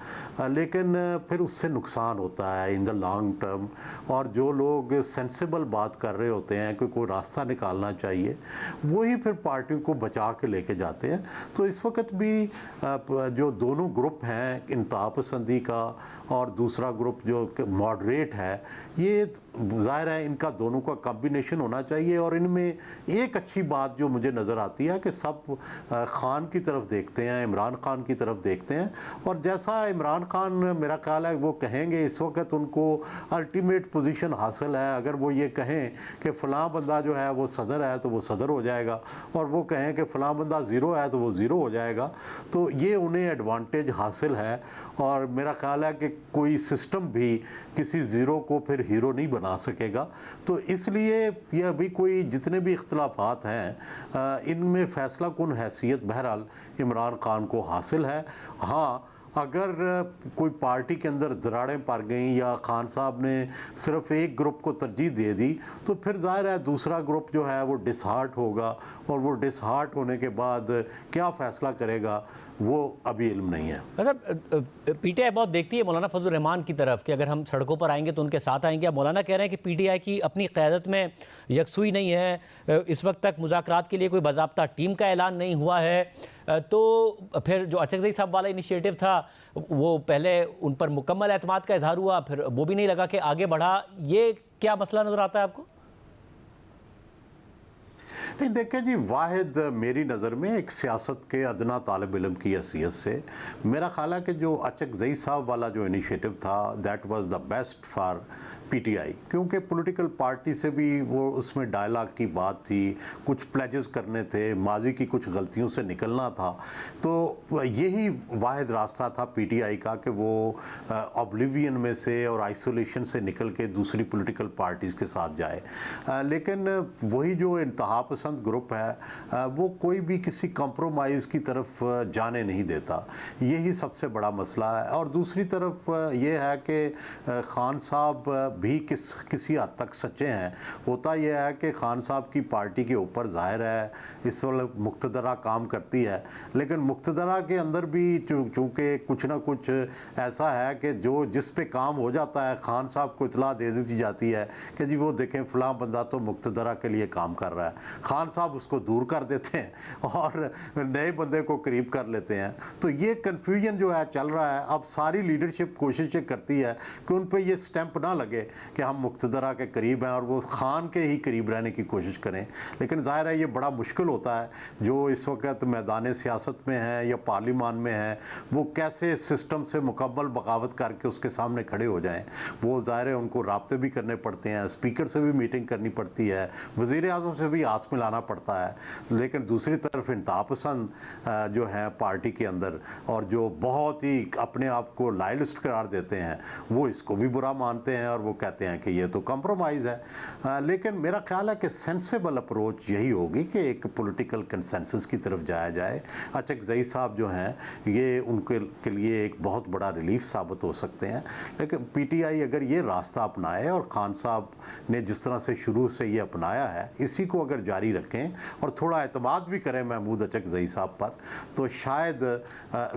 Speaker 9: लेकिन फिर उससे नुकसान होता है इन द लॉन्ग टर्म। और जो लोग सेंसिबल बात कर रहे होते हैं कि कोई रास्ता निकालना चाहिए, वही फिर पार्टी को बचा के लेके जाते हैं। तो इस वक्त भी जो दोनों ग्रुप हैं इंतहा पसंदी का और दूसरा ग्रुप जो मॉडरेट है, ये ज़ाहिर है इनका दोनों का कॉम्बिनेशन होना चाहिए। और इनमें एक अच्छी बात जो मुझे नज़र आती है कि सब खान की तरफ देखते हैं, इमरान खान की तरफ देखते हैं, और जैसा इमरान खान मेरा ख्याल है वो कहेंगे, इस वक्त उनको अल्टीमेट पोजीशन हासिल है। अगर वो ये कहें कि फ़लाँ बंदा जो है वो सदर है तो वो सदर हो जाएगा, और वो कहें कि फ़लाँ बंदा ज़ीरो है तो वो ज़ीरो हो जाएगा। तो ये उन्हें एडवांटेज हासिल है, और मेरा ख्याल है कि कोई सिस्टम भी किसी ज़ीरो को फिर हीरो नहीं बना सकेगा। तो इसलिए ये अभी कोई जितने भी इख्तलाफात हैं इनमें फ़ैसला कुन हैसियत बहरहाल इमरान खान को हासिल है। हाँ, अगर कोई पार्टी के अंदर दरारें पड़ गई या खान साहब ने सिर्फ एक ग्रुप को तरजीह दे दी तो फिर जाहिर है दूसरा ग्रुप जो है वो डिसहार्ट होगा, और वो डिसहार्ट होने के बाद क्या फ़ैसला करेगा वो अभी इल्म नहीं है।
Speaker 1: मतलब पीटीआई बहुत देखती है मौलाना फजल रहमान की तरफ कि अगर हम सड़कों पर आएंगे तो उनके साथ आएंगे। अब मौलाना कह रहे हैं कि पीटीआई की अपनी क़यादत में यकसुई नहीं है, इस वक्त तक मुज़ाकरात के लिए कोई बाज़ाब्ता टीम का ऐलान नहीं हुआ है, तो फिर जो अचकज़ई साहब वाला इनिशिएटिव था वो पहले उन पर मुकम्मल एतमाद का इजहार हुआ, फिर वो भी नहीं लगा कि आगे बढ़ा। ये क्या मसला नज़र आता है आपको?
Speaker 9: नहीं देखें जी, वाहिद मेरी नज़र में एक सियासत के अदना तालिब इल्म की हैसियत से मेरा ख्याल है कि जो अचकज़ई साहब वाला जो इनिशिएटिव था that was the best for PTI, क्योंकि पॉलिटिकल पार्टी से भी वो उसमें डायलॉग की बात थी, कुछ प्लेजेस करने थे, माजी की कुछ गलतियों से निकलना था। तो यही वाहिद रास्ता था पीटीआई का कि वो ऑब्लिवियन में से और आइसोलेशन से निकल के दूसरी पॉलिटिकल पार्टीज़ के साथ जाए। लेकिन वही जो इंतहा पसंद ग्रुप है वो कोई भी किसी कॉम्प्रोमाइज़ की तरफ जाने नहीं देता, यही सबसे बड़ा मसला है। और दूसरी तरफ ये है कि खान साहब भी किसी हद तक सच्चे हैं। होता यह है कि खान साहब की पार्टी के ऊपर ज़ाहिर है इस वक्त मुक्तदरा काम करती है, लेकिन मुक्तदरा के अंदर भी चूँकि कुछ ना कुछ ऐसा है कि जो जिस पे काम हो जाता है खान साहब को इतला दे दी जाती है कि जी वो देखें फ़लाँ बंदा तो मुक्तदरा के लिए काम कर रहा है, खान साहब उसको दूर कर देते हैं और नए बंदे को करीब कर लेते हैं। तो ये कन्फ्यूजन जो है चल रहा है। अब सारी लीडरशिप कोशिशें करती है कि उन पर ये स्टैंप ना लगे कि हम मुक्तदरा के करीब हैं और वो खान के ही करीब रहने की कोशिश करें। लेकिन ज़ाहिर है ये बड़ा मुश्किल होता है, जो इस वक्त मैदान सियासत में है या पार्लिमान में है, वो कैसे सिस्टम से मुकम्मल बगावत करके उसके सामने खड़े हो जाएं। वो ज़ाहिर है उनको राब्ते भी करने पड़ते हैं, स्पीकर से भी मीटिंग करनी पड़ती है, वज़ीर आज़म से भी हाथ मिला लाना पड़ता है, लेकिन दूसरी तरफ इंतहापसंद जो है पार्टी के अंदर और जो बहुत ही अपने आप को लॉयलिस्ट करार देते हैं वो इसको भी बुरा मानते हैं और वो कहते हैं कि ये तो कॉम्प्रोमाइज़ है। लेकिन मेरा ख्याल है कि सेंसेबल अप्रोच यही होगी कि एक पॉलिटिकल कंसेंसस की तरफ जाया जाए। अचकज़ई साहब जो हैं ये उनके के लिए एक बहुत बड़ा रिलीफ साबित हो सकते हैं, लेकिन पीटीआई अगर ये रास्ता अपनाए और खान साहब ने जिस तरह से शुरू से ये अपनाया है इसी को अगर जारी रखें और थोड़ा एतमाद भी करें महमूद अचकज़ई साहब पर, तो शायद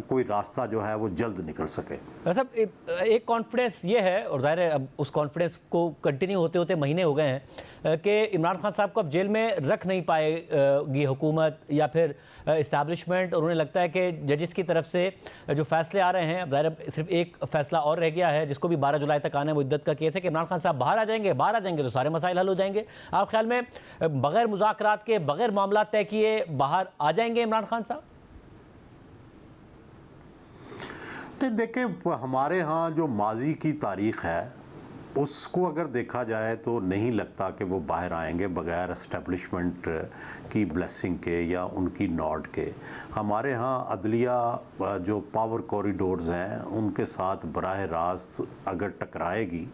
Speaker 9: कोई रास्ता जो है वो जल्द निकल सके।
Speaker 1: सब एक कॉन्फिडेंस ये है, और जाहिर है अब उस कॉन्फिडेंस को कंटिन्यू होते होते महीने हो गए हैं कि इमरान खान साहब को अब जेल में रख नहीं पाएगी हुकूमत या फिर इस्टेब्लिशमेंट, और उन्हें लगता है कि जजेस की तरफ से जो फैसले आ रहे हैं, अब जाहिर सिर्फ एक फैसला और रह गया है जिसको भी 12 जुलाई तक आने मुद्दत का केस है कि इमरान खान साहब बाहर आ जाएंगे तो सारे मसाइल हल हो जाएंगे। आप ख्याल में बगैर मुज़ाकरात के, बगैर मामला तय किए बाहर आ जाएंगे इमरान खान साहब?
Speaker 9: नहीं, देखें हमारे यहाँ जो माजी की तारीख़ है उसको अगर देखा जाए तो नहीं लगता कि वो बाहर आएंगे बगैर एस्टेब्लिशमेंट की ब्लेसिंग के या उनकी नॉड के। हमारे यहाँ अदलिया जो पावर कॉरिडोर्स हैं उनके साथ बराह रास्त अगर टकराएगी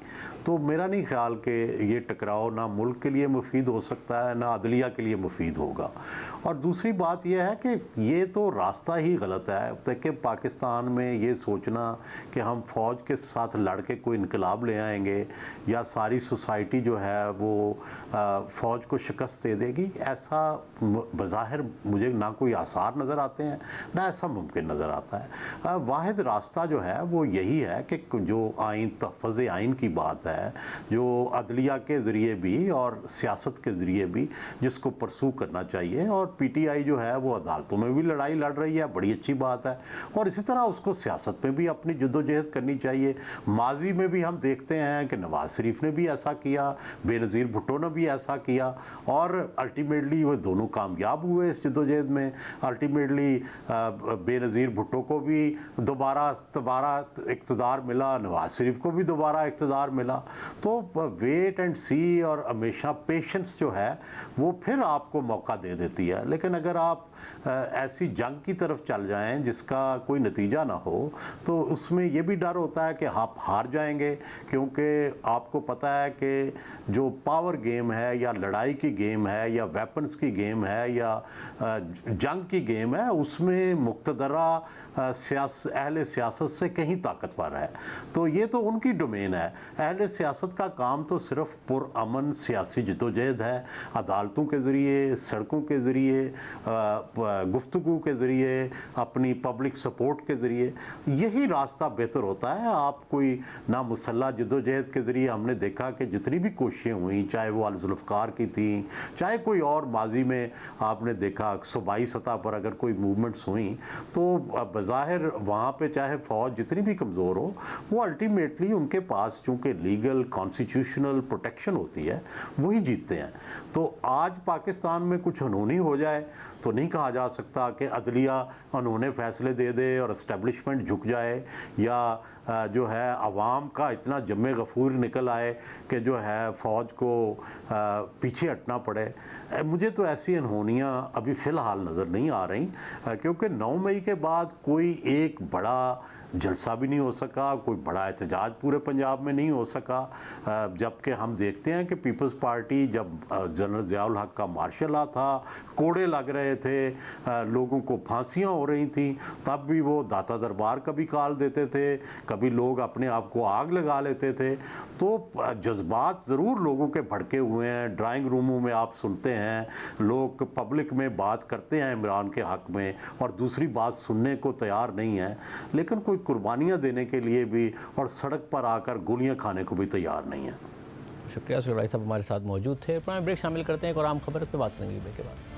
Speaker 9: तो मेरा नहीं ख्याल कि ये टकराव ना मुल्क के लिए मुफीद हो सकता है ना अदलिया के लिए मुफीद होगा। और दूसरी बात यह है कि ये तो रास्ता ही गलत है। देखिए पाकिस्तान में ये सोचना कि हम फ़ौज के साथ लड़ के कोई इनकलाब ले आएंगे या सारी सोसाइटी जो है वो फ़ौज को शिकस्त दे देगी, ऐसा बज़ाहिर मुझे ना कोई आसार नज़र आते हैं ना ऐसा मुमकिन नज़र आता है। वाहिद रास्ता जो है वो यही है कि जो आइन तहफ़्फ़ुज़ आइन की बात है, जो अदलिया के ज़रिए भी और सियासत के ज़रिए भी जिसको परसू करना चाहिए, और पीटीआई जो है वो अदालतों में भी लड़ाई लड़ रही है, बड़ी अच्छी बात है, और इसी तरह उसको सियासत में भी अपनी जद्दोजहद करनी चाहिए। माजी में भी हम देखते हैं कि नवाज शरीफ ने भी ऐसा किया, बेनज़ीर भुट्टो ने भी ऐसा किया, और अल्टीमेटली वो दोनों कामयाब हुए इस जद्दोजहद में। अल्टीमेटली बेनज़ीर भुट्टो को भी दोबारा इक़्तिदार मिला, नवाज शरीफ को भी दोबारा इक़्तिदार मिला। तो वेट एंड सी और हमेशा पेशेंस जो है वो फिर आपको मौका दे देती है। लेकिन अगर आप ऐसी जंग की तरफ चल जाएं जिसका कोई नतीजा ना हो तो उसमें ये भी डर होता है कि आप हार जाएंगे, क्योंकि आपको पता है कि जो पावर गेम है या लड़ाई की गेम है या वेपन्स की गेम है या जंग की गेम है उसमें मुक़्तदरा अहले सियासत से कहीं ताकतवर है। तो ये तो उनकी डोमेन है। अहले सियासत का काम तो सिर्फ पुरअमन सियासी जद्दोजहद है, अदालतों के ज़रिए, सड़कों के ज़रिए, गुफ्तगू के ज़रिए, अपनी पब्लिक सपोर्ट के ज़रिए, यही रास्ता बेहतर होता है। आप कोई ना मुसल्ला जद्दोजहद के ज़रिए हमने देखा कि जितनी भी कोशिशें हुई, चाहे वो अल-जुल्फ़कार की थी, चाहे कोई और माजी में आपने देखा सूबाई सतह पर अगर कोई मूवमेंट्स हुई, तो बज़ाहिर वहाँ पे चाहे फ़ौज जितनी भी कमज़ोर हो वो अल्टीमेटली उनके पास चूँकि लीगल कॉन्स्टिट्यूशनल प्रोटेक्शन होती है वही जीतते हैं। तो आज पाकिस्तान में कुछ अनहोनी हो जाए तो नहीं कहा जा सकता कि अदलिया उन्होंने फ़ैसले दे दे और इस्टेब्लिशमेंट झुक जाए, या जो है अवाम का इतना जम्मे गफूर निकल आए कि जो है फ़ौज को पीछे हटना पड़े। मुझे तो ऐसी अनहोनियाँ अभी फ़िलहाल नज़र नहीं आ रही, क्योंकि 9 मई के बाद कोई एक बड़ा जलसा भी नहीं हो सका, कोई बड़ा एहतजाज पूरे पंजाब में नहीं हो सका। जबकि हम देखते हैं कि पीपल्स पार्टी जब जनरल ज़ियाउल हक का मार्शल लॉ था, कोड़े लग रहे थे, लोगों को फांसियां हो रही थी, तब भी वो दाता दरबार कभी कॉल देते थे, कभी लोग अपने आप को आग लगा लेते थे। तो जज्बात ज़रूर लोगों के भड़के हुए हैं। ड्राइंग रूमों में आप सुनते हैं लोग पब्लिक में बात करते हैं इमरान के हक़ में और दूसरी बात सुनने को तैयार नहीं है, लेकिन कोई कुर्बानियाँ देने के लिए भी और सड़क पर आकर गोलियाँ खाने को भी तैयार नहीं है।
Speaker 1: शुक्रिया सुहेल भाई साहब हमारे साथ मौजूद थे। प्राइम ब्रेक शामिल करते हैं, एक और आम खबर पर बात करेंगे ब्रेक के बाद।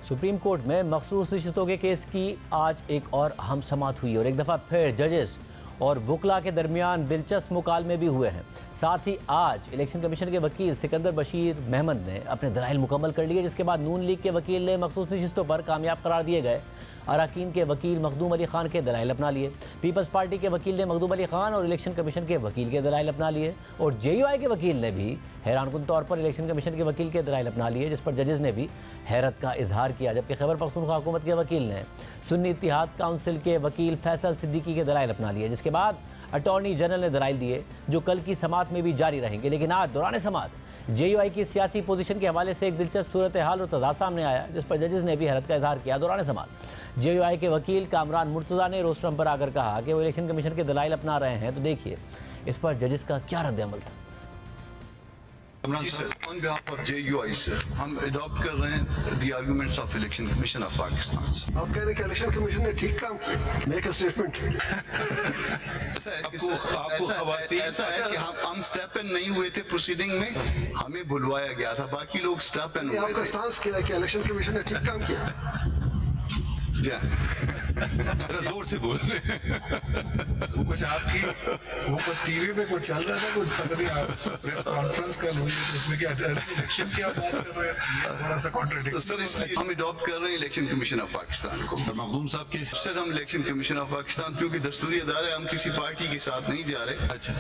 Speaker 1: सुप्रीम कोर्ट में मखसूस नशिस्तों के केस की आज एक और अहम समाअत हुई और एक दफ़ा फिर जजेस और वकला के दरमियान दिलचस्प मुकालमे भी हुए हैं। साथ ही आज इलेक्शन कमीशन के वकील सिकंदर बशीर महमद ने अपने दलाइल मुकम्मल कर लिए, जिसके बाद नून लीग के वकील ने मखसूस नशिस्तों पर कामयाब करार दिए गए अरकान के वकील मखदूम अली खान के दलाइल अपना लिए। पीपल्स पार्टी के वकील ने मखदूम अली खान और इलेक्शन कमीशन के वकील के दलाइल अपना लिए और JUI के वकील ने भी हैरानकुन तौर पर इलेक्शन कमीशन के वकील के दलाइल अपना लिए, जिस पर जजेस ने भी हैरत का इजहार किया। जबकि खैबर पख्तूनख्वा हुकूमत के वकील ने सुन्नी इत्तिहाद काउंसिल के वकील फैसल सिद्दीकी के दलाइल अपना लिए, जिसके बाद अटॉर्नी जनरल ने दलाइल दिए जो कल की समात में भी जारी रहेंगे। लेकिन आज दौरान समात JUI की सियासी पोजीशन के हवाले से एक दिलचस्प सूरत हाल और तजाद सामने आया, जिस पर जजेस ने भी हैरत का इजहार किया। दौरान समात JUI के वकील कामरान मुर्तज़ा ने रोस्ट्रम पर आकर कहा कि वो इलेक्शन कमीशन के दलाइल अपना रहे हैं, तो देखिए इस पर जजेस का क्या रद्द-ए-अमल था।
Speaker 10: On behalf of JUI sir, हम अडॉप्ट कर रहे हैं the arguments of Election Commission of Pakistan.
Speaker 11: आप कह रहे हैं कि इलेक्शन कमीशन ने ठीक काम किया, मेक अ स्टेटमेंट।
Speaker 10: ऐसा है कि हम स्टेप इन नहीं हुए थे प्रोसीडिंग में, हमें बुलवाया गया था, बाकी लोग स्टेप इन हुए थे।
Speaker 11: आपका स्टांस क्या है कि इलेक्शन कमीशन ने ठीक काम किया?
Speaker 12: जोर से बोल रहे हैं। कुछ आपकी वो कुछ टीवी पे कुछ चल रहा था, कुछ पता नहीं, आप प्रेस कॉन्फ्रेंस कल हुई है उसमें क्या इलेक्शन की आप बात कर रहे हैं, थोड़ा सा कॉन्ट्रडिक्शन।
Speaker 10: सर इसलिए हम अडॉप्ट कर रहे हैं इलेक्शन कमीशन ऑफ पाकिस्तान को।
Speaker 12: मखदूम साहब के
Speaker 10: सर हम इलेक्शन कमीशन ऑफ पाकिस्तान क्योंकि दस्तूरी अदारा, हम किसी पार्टी के साथ नहीं जा रहे।
Speaker 12: अच्छा,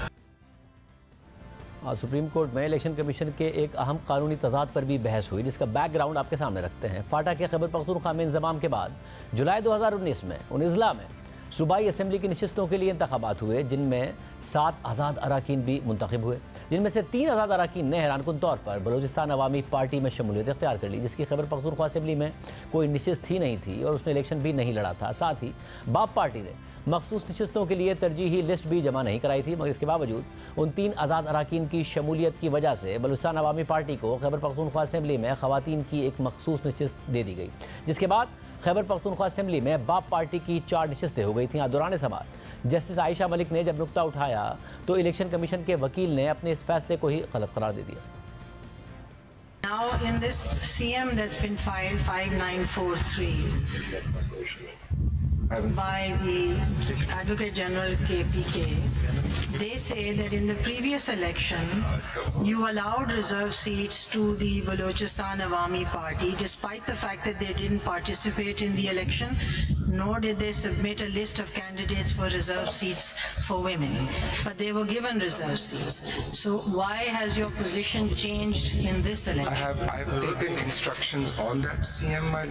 Speaker 1: आज सुप्रीम कोर्ट में इलेक्शन कमीशन के एक अहम कानूनी तजाद पर भी बहस हुई, जिसका बैकग्राउंड आपके सामने रखते हैं। फाटा के खैबर पख्तूनख्वा में इंजमाम के बाद जुलाई 2019 में उन अजला में सूबाई असम्बली की नशिस्तों के लिए इंतखाबात हुए, जिनमें 7 आज़ाद अरकान भी मुंतखब हुए, जिनमें से 3 आज़ाद अरकान ने हैरानकुन तौर पर बलूचिस्तान अवामी पार्टी में शमूलियत इख्तियार कर ली, जिसकी खैबर पख्तूनख्वा असम्बली में कोई नशिस्त ही नहीं थी और उसने इलेक्शन भी नहीं लड़ा था। साथ ही बाप पार्टी ने मखसूस नशिस्तों के लिए तरजीही लिस्ट भी जमा नहीं कराई थी, मगर इसके बावजूद उन 3 आज़ाद अरकान की शमूलियत की वजह से बलूचिस्तान अवामी पार्टी को खैबर पख्तूनख्वा असम्बली में ख़वातीन की एक मखसूस नशिस्त दे दी गई, जिसके बाद खैबर पख्तूनख्वा असम्बली में बाप पार्टी की 4 नशिस्तें हो गई थीं। दौरान समात जस्टिस आयशा मलिक ने जब नुक्ता उठाया तो इलेक्शन कमीशन के वकील ने अपने इस फैसले को ही गलत करार दे दिया।
Speaker 13: Now in this CM that's been filed 5943 by the Advocate General KPK, they say that in the previous election you allowed reserve seats to the Balochistan Awami Party despite the fact that they didn't participate in the election, nor did they submit a list of candidates for reserve seats for women, but they were given reserve seats. So why has your position changed in this election?
Speaker 12: I have taken instructions on that CM, my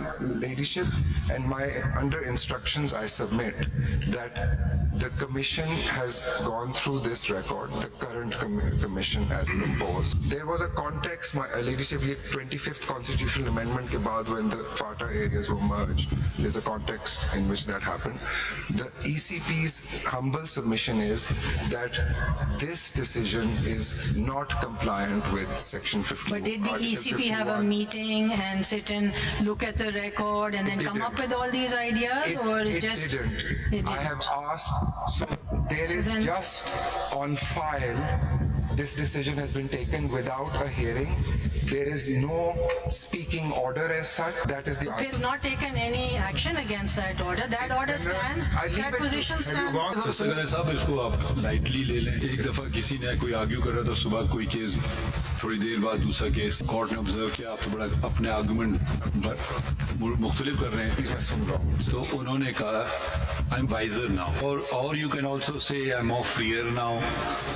Speaker 12: ladyship, and under instructions I submit that the commission has gone through this record, the current commission has proposed. There was a context, my ladyship, the 25th constitutional amendment ke baad when the FATA areas were merged, there's a context in which that happened. The ECP's humble submission is that this decision is not compliant with section 15.
Speaker 13: But did the ECP have a meeting and sit and look at the record and then come up with all these ideas, or
Speaker 12: it
Speaker 13: just
Speaker 12: didn't. I have asked, so there is just on file, this decision has been taken without a hearing. There is no speaking order as such. That is the answer.
Speaker 13: We have not taken any action against that order. That order stands. That position stands.
Speaker 12: साहब इसको आप lightly ले लें। एक दफा किसी ने कोई आर्ग्यू कर रहा था, सुबह कोई केस, थोड़ी देर बाद दूसरा केस, कोर्ट ने ऑब्जर्व किया आप तो बड़ा अपने आर्गुमेंट मुख्तलिफ कर रहे हैं, तो उन्होंने कहा आई एम वाइजर नाउ, और you can also say I am more freer now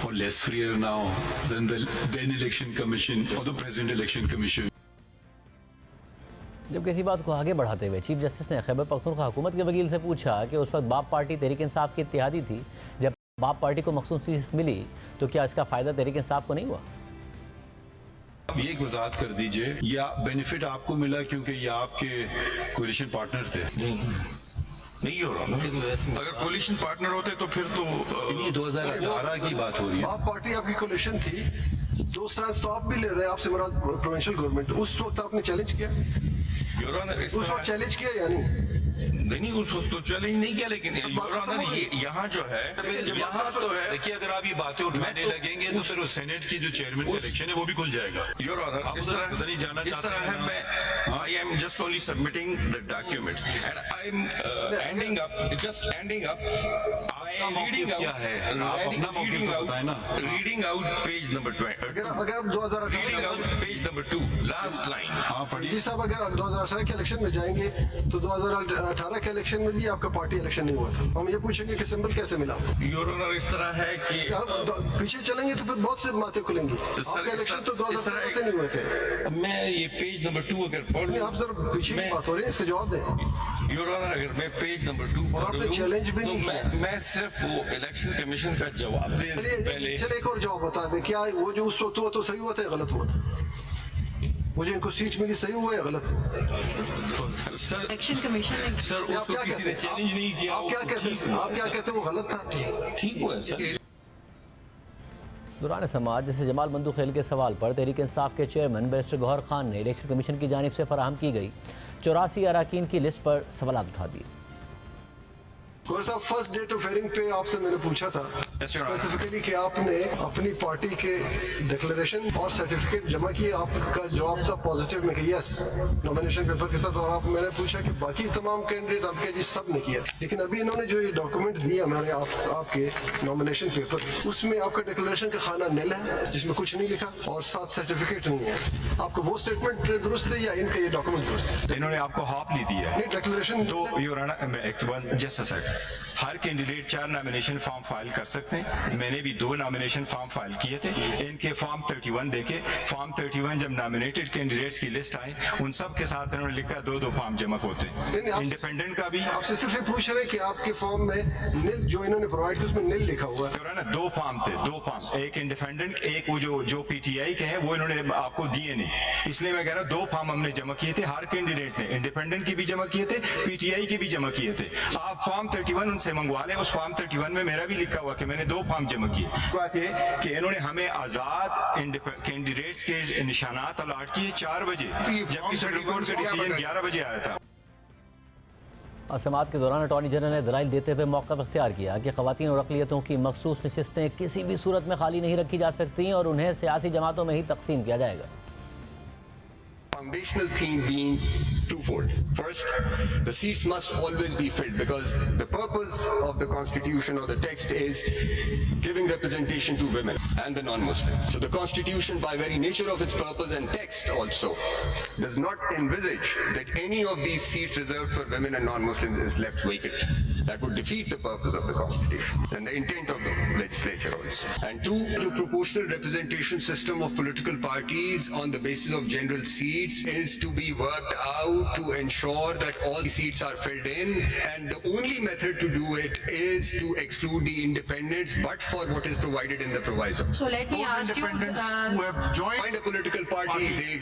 Speaker 12: और less freer now than the then election commission और द प्रेजेंट इलेक्शन कमीशन।
Speaker 1: जब किसी बात को आगे बढ़ाते हुए चीफ जस्टिस ने खैबर पख्तूनख्वा हुकूमत के वकील से पूछा कि उस वक्त बाप पार्टी तहरीक इंसाफ की इत्तेहादी थी, जब बाप पार्टी को मखसूस हिस्सा मिली तो क्या इसका फ़ायदा तहरीक इंसाफ को नहीं हुआ?
Speaker 12: अब ये एक वजाहत कर दीजिए, या बेनिफिट आपको मिला क्योंकि ये आपके कोलिशन पार्टनर थे? नहीं हो रहा, अगर कोलिशन पार्टनर होते तो फिर तो ये 2018 की बात हो रही है।
Speaker 11: बाप पार्टी आपकी कोलिशन थी, दूसरा स्टॉप भी ले रहे हैं आपसे बड़ा प्रोविंशियल गवर्नमेंट, उस वक्त आपने चैलेंज किया? उस वक्त चैलेंज किया या
Speaker 12: नहीं? उस वक्त तो चैलेंज नहीं किया, लेकिन यहाँ जो है, यहाँ तो है, देखिए अगर आप ये बातें उठाने लगेंगे तो फिर सेनेट की जो चेयरमैन का इलेक्शन है वो भी खुल जाएगा। योर ऑनर, इस तरह है, मैं I am just only submitting the documents and I am ending up, just ending up,
Speaker 14: क्या है? आप अपना मौक़िफ़ तो बताएं ना।
Speaker 12: रीडिंग आउट पेज नंबर 20
Speaker 11: अगर आप 2018
Speaker 12: reading out page number 2 last line.
Speaker 14: हाँ पढ़िए।
Speaker 11: जी साहब, अगर 2018 के इलेक्शन में जाएंगे तो 2018 के इलेक्शन में भी आपका पार्टी इलेक्शन नहीं हुआ था। हम ये पूछेंगे कि सिंबल कैसे मिला?
Speaker 12: योर ऑनर, इस तरह है कि
Speaker 11: आप पीछे चलेंगे तो फिर बहुत से बातें खुलेंगी। आपका इलेक्शन तो 2018 से नहीं हुए थे।
Speaker 12: मैं ये पेज नंबर 2 अगर पढ़ लूं,
Speaker 11: आप जरा पीछे की बात हो रही है, इसका जवाब दें।
Speaker 12: योर ऑनर, अगर मैं पेज नंबर 2
Speaker 11: और आपने चैलेंज भी
Speaker 12: तो
Speaker 11: नहीं किया।
Speaker 12: मैं सिर्फ वो इलेक्शन कमीशन का जवाब दे पहले।
Speaker 11: चलिए एक और जवाब बता दें, क्या वो जो उस वक्त हुआ तो सही हुआ था या गलत हुआ था? मुझे इनको सीट मिली, सही हुआ या गलत हुआ?
Speaker 12: सर,
Speaker 13: इलेक्शन कमीशन ने
Speaker 12: सर उसको किसी ने चैलेंज नहीं किया।
Speaker 11: आप क्या कहते हैं? आप क्या कहते हैं वो गलत था?
Speaker 12: ठीक हुआ सर।
Speaker 1: दौरान समाज जैसे जमाल बंदू खेल के सवाल पर तहरीक इंसाफ के चेयरमैन बैरिस्टर गौहर खान ने इलेक्शन कमीशन की जानिब से फराहम की गई 84 अरकान की लिस्ट पर सवाल उठा दिए।
Speaker 11: गौहर साहब, फर्स्ट डेट ऑफ हेयरिंग पे आपसे मैंने पूछा था स्पेसिफिकली कि आपने अपनी पार्टी के डिक्लेरेशन और सर्टिफिकेट जमा किए। आपका जवाब था पॉजिटिव में कि यस, नॉमिनेशन पेपर के साथ। और आप मैंने पूछा कि बाकी तमाम कैंडिडेट आपके जी सब ने किया, लेकिन अभी इन्होंने जो ये डॉक्यूमेंट दिया हमारे आपके नॉमिनेशन पेपर, उसमें आपका डिक्लेरेशन का खाना निल है जिसमें कुछ नहीं लिखा और साथ सर्टिफिकेट नहीं है। आपको वो स्टेटमेंट दुरुस्त है या इनका ये डॉक्यूमेंट दुरुस्त है?
Speaker 3: इन्होंने आपको हाफ नहीं दिया है।
Speaker 11: नहीं, डिक्लेरेशन
Speaker 3: तो your honour, just a second, हर कैंडिडेट 4 नॉमिनेशन फॉर्म फाइल कर सकते हैं। मैंने भी 2 नॉमिनेशन फॉर्म फाइल किए थे। इनके फॉर्म 31 देखे। फॉर्म 31 जब नॉमिनेटेड कैंडिडेट्स की लिस्ट आई, उन सब के साथ इन्होंने लिखा 2-2 फॉर्म जमा होते हैं। इंडिपेंडेंट का भी
Speaker 11: आपसे सिर्फ ये पूछ रहे कि आपके फॉर्म में निल जो इन्होंने प्रोवाइड किया उसमें निल लिखा हुआ है।
Speaker 3: योर ऑनर, 2 फॉर्म थे, 2 फॉर्म, एक इंडिपेंडेंट, एक वो जो पीटीआई के हैं वो इन्होंने आपको दिए नहीं। इसलिए मैं कह रहा हूँ 2 फॉर्म हमने जमा किए थे हर कैंडिडेट ने। इंडिपेंडेंट की भी जमा किए थे, पीटीआई की भी जमा किए थे। आप फॉर्म 31 उनसे मंगवा लें। उस फॉर्म 31 में मेरा भी लिखा हुआ कि मैंने 2 फॉर्म जमा किए। बात है कि इन्होंने हमें आजाद कैंडिडेट्स के निशानात अलॉट किए 4 बजे, जबकि सुप्रीम कोर्ट का डिसीजन 11 बजे आया था।
Speaker 1: समात के दौरान अटॉर्नी जनरल ने दलाइल देते हुए मौका इख्तियार किया कि ख़वातीन और अक़लियतों की मखसूस नशिस्तें किसी भी सूरत में खाली नहीं रखी जा सकती और उन्हें सियासी जमातों में ही तकसीम किया जाएगा।
Speaker 15: Foundational theme being twofold. First, the seats must always be filled because the purpose of the constitution or the text is giving representation to women and the non-Muslims. So the constitution, by very nature of its purpose and text also, does not envisage that any of these seats reserved for women and non-Muslims is left vacant. That would defeat the purpose of the constitution and the intent of the legislature also. And 2, the proportional representation system of political parties on the basis of general seats is to be worked out to ensure that all the seats are filled in, and the only method to do it is to exclude the independents, but for what is provided in the proviso.
Speaker 13: So let me ask you,
Speaker 15: who have joined a political party, they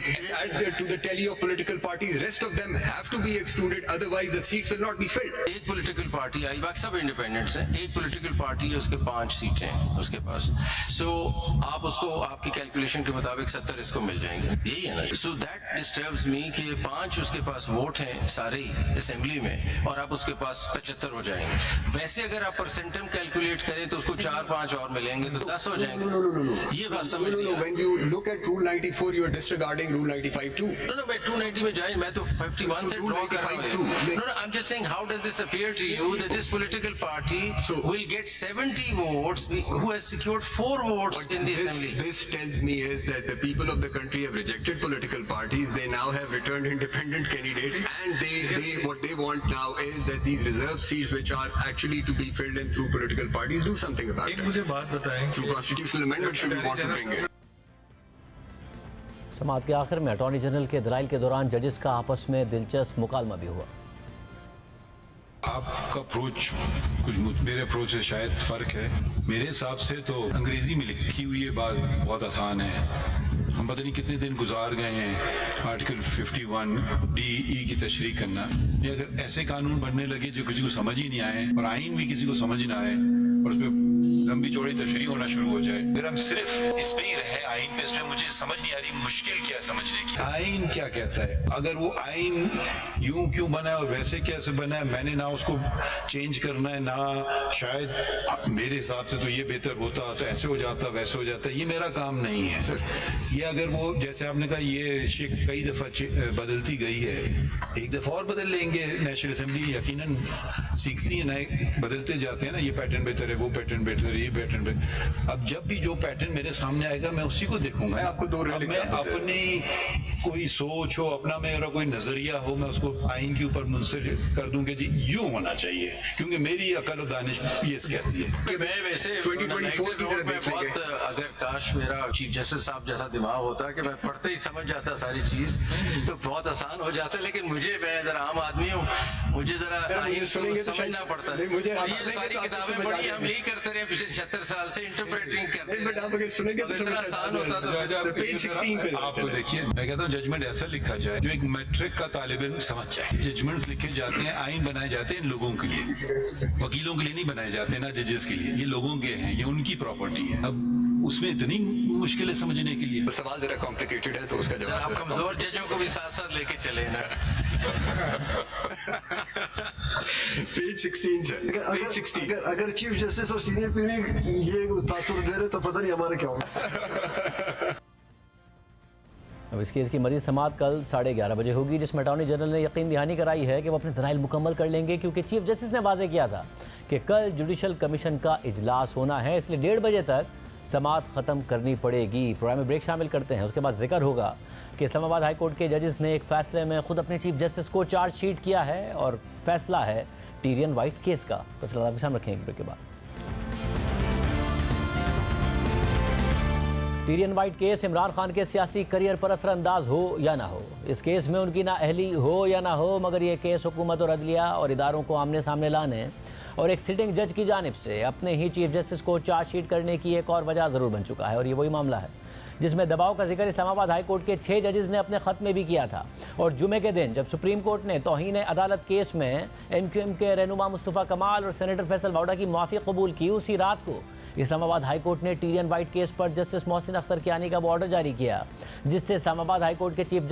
Speaker 15: add to the tally of political parties, rest of them have to be excluded, otherwise the seats will not be filled.
Speaker 16: एक political party आई, बाकी सब independents हैं। एक political party है, उसके 5 सीटें हैं उसके पास। सो आप उसको आपकी कैलकुलेशन के मुताबिक 70 इसको मिल जाएंगे, यही है ना। सो दैट डिस्टर्ब्स मी कि 5 उसके पास वोट हैं सारे असेंबली में और आप उसके पास 75 हो जाएंगे। वैसे अगर आप परसेंटम कैलकुलेट करें तो उसको 4-5 और मिलेंगे तो 10 हो जाएंगे।
Speaker 15: No.
Speaker 16: ये बात समझ
Speaker 15: No. When you look at Rule 94, you are disregarding Rule 95 too.
Speaker 16: No, मैं 290 में जाए, मैं तो 51 से ड्रॉ कर रहा हूँ। No, I'm just saying, how does this appear to you that this political party will get 70 votes who has secured 4 votes in the assembly?
Speaker 15: This tells me is that the people of the country have rejected political parties. They now have returned independent candidates, and they what they want now is that these reserved seats, which are actually to be filled in through political parties, do something about it.
Speaker 12: मुझे बात बताएं,
Speaker 15: through constitutional amendment should we want to bring it.
Speaker 1: समात के आखिर में attorney general के दलाइल के दौरान जजेस का आपस में दिलचस्प मुकालमा भी हुआ।
Speaker 14: आपका अप्रोच कुछ मेरे अप्रोच से शायद फ़र्क है। मेरे हिसाब से तो अंग्रेज़ी में लिखी हुई ये बात बहुत आसान है। हम पता नहीं कितने दिन गुजार गए हैं आर्टिकल 51(d)(e) की तशरीह करना। ये अगर ऐसे कानून बनने लगे जो किसी को समझ ही नहीं आए और आइन भी किसी को समझ ना आए और उसमें लंबी चौड़ी तशरीह होना शुरू हो जाए। अगर हम सिर्फ इस पे ही रहे आइन पे, इसमें मुझे समझ नहीं आ रही मुश्किल क्या है समझने की। आइन क्या कहता है? अगर वो आइन यूं क्यों बना है और वैसे कैसे बना है, मैंने ना उसको चेंज करना है, ना शायद मेरे हिसाब से तो ये बेहतर होता, तो ऐसे हो जाता, वैसे हो जाता, ये मेरा काम नहीं है सर। ये अगर वो जैसे आपने कहा ये शिक कई दफा बदलती गई है, एक दफा और बदल लेंगे। नेशनल असेंबली यकीनन सीखती है, नए बदलते जाते हैं ना, ये पैटर्न बेहतर है, वो पैटर्न बेहतर है, ये पैटर्न बेहतर। अब जब भी जो पैटर्न मेरे सामने आएगा मैं उसी को देखूंगा।
Speaker 15: आपको दो
Speaker 14: मैं अपनी कोई सोच हो, अपना मेरा कोई नजरिया हो, मैं उसको आइन के ऊपर मुंसलिक कर दूं कि जी यूं होना चाहिए, क्योंकि मेरी अकल और दानिश ये कहती है
Speaker 16: कि मैं वैसे 2024 की तरह देख बहुत, अगर काश मेरा चीफ जस्टिस साहब जैसा दिमाग होता कि मैं पढ़ते ही समझ जाता सारी चीज, तो बहुत आसान हो जाता। लेकिन मुझे, मैं जरा आम आदमी हूँ, मुझे जरा समझना पड़ता है। ये सारी किताबें पढ़ी, हम यही करते रहे पिछले 76 साल से, इंटरप्रेटिंग करते हैं। इतना आसान होता तो
Speaker 14: पेज 16 पे आपको देखिए, मैं कहता हूँ जजमेंट ऐसा लिखा जाए जो एक मैट्रिक का तालिब इल्म समझ जाए। जजमेंट्स लिखे जाते हैं, आइन बनाए जाते हैं लोगों के लिए, वकीलों के लिए नहीं बनाए जाते, ना जजेस के लिए। ये लोगों के हैं, ये उनकी प्रॉपर्टी है। अब उसमें इतनी मुश्किल है समझने के लिए।
Speaker 15: सवाल जरा कॉम्प्लिकेटेड है तो उसका जवाब
Speaker 16: आप कमजोर जजों को भी साथ साथ लेके चले ना।
Speaker 15: पेज 16 है, पेज 16।
Speaker 11: अगर चीफ जस्टिस और सीनियर पीने ये तासुर दे रहे तो पता नहीं हमारे क्या होगा।
Speaker 1: अब इस केस की मजीद समाअत कल 11:30 बजे होगी, जिसमें अटॉर्नी जनरल ने यकीन दहानी कराई है कि वो अपने दलाइल मुकम्मल कर लेंगे, क्योंकि चीफ जस्टिस ने वाजे किया था कि कल जुडिशल कमीशन का इजलास होना है, इसलिए 1:30 बजे तक समाअत ख़त्म करनी पड़ेगी। प्रोग्राम में ब्रेक शामिल करते हैं, उसके बाद जिक्र होगा कि इस्लामाबाद हाई कोर्ट के जजेस ने एक फ़ैसले में खुद अपने चीफ जस्टिस को चार्जशीट किया है और फैसला है टीरियन वाइट केस का। तो फिलहाल आपके सामने रखेंगे ब्रेक के बाद। Tyrion white case Imran Khan के सियासी करियर पर असरअंदाज हो या ना हो, इस केस में उनकी नाअहली हो या ना हो, मगर ये केस हुकूमत और अदलिया और इदारों को आमने सामने लाने और एक सिटिंग जज की जानिब से अपने ही चीफ जस्टिस को चार्जशीट करने की एक और वजह ज़रूर बन चुका है। और ये वही मामला है जिसमें दबाव का जिक्र इस्लामाबाद हाई कोर्ट के 6 जजेस ने अपने ख़त में भी किया था। और जुमे के दिन जब सुप्रीम कोर्ट ने तौहीन अदालत केस में MQM के रहनुमा मुस्तफ़ा कमाल और सेनेटर फैसल वाउडा की माफ़ी कबूल की, उसी रात को इस्लामाबाद हाई कोर्ट ने टीरियन वाइट केस पर जस्टिस मोहसिन अख्तर कियानी का वो ऑर्डर जारी किया, जिससे इस्लामाबाद हाई कोर्ट के चीफ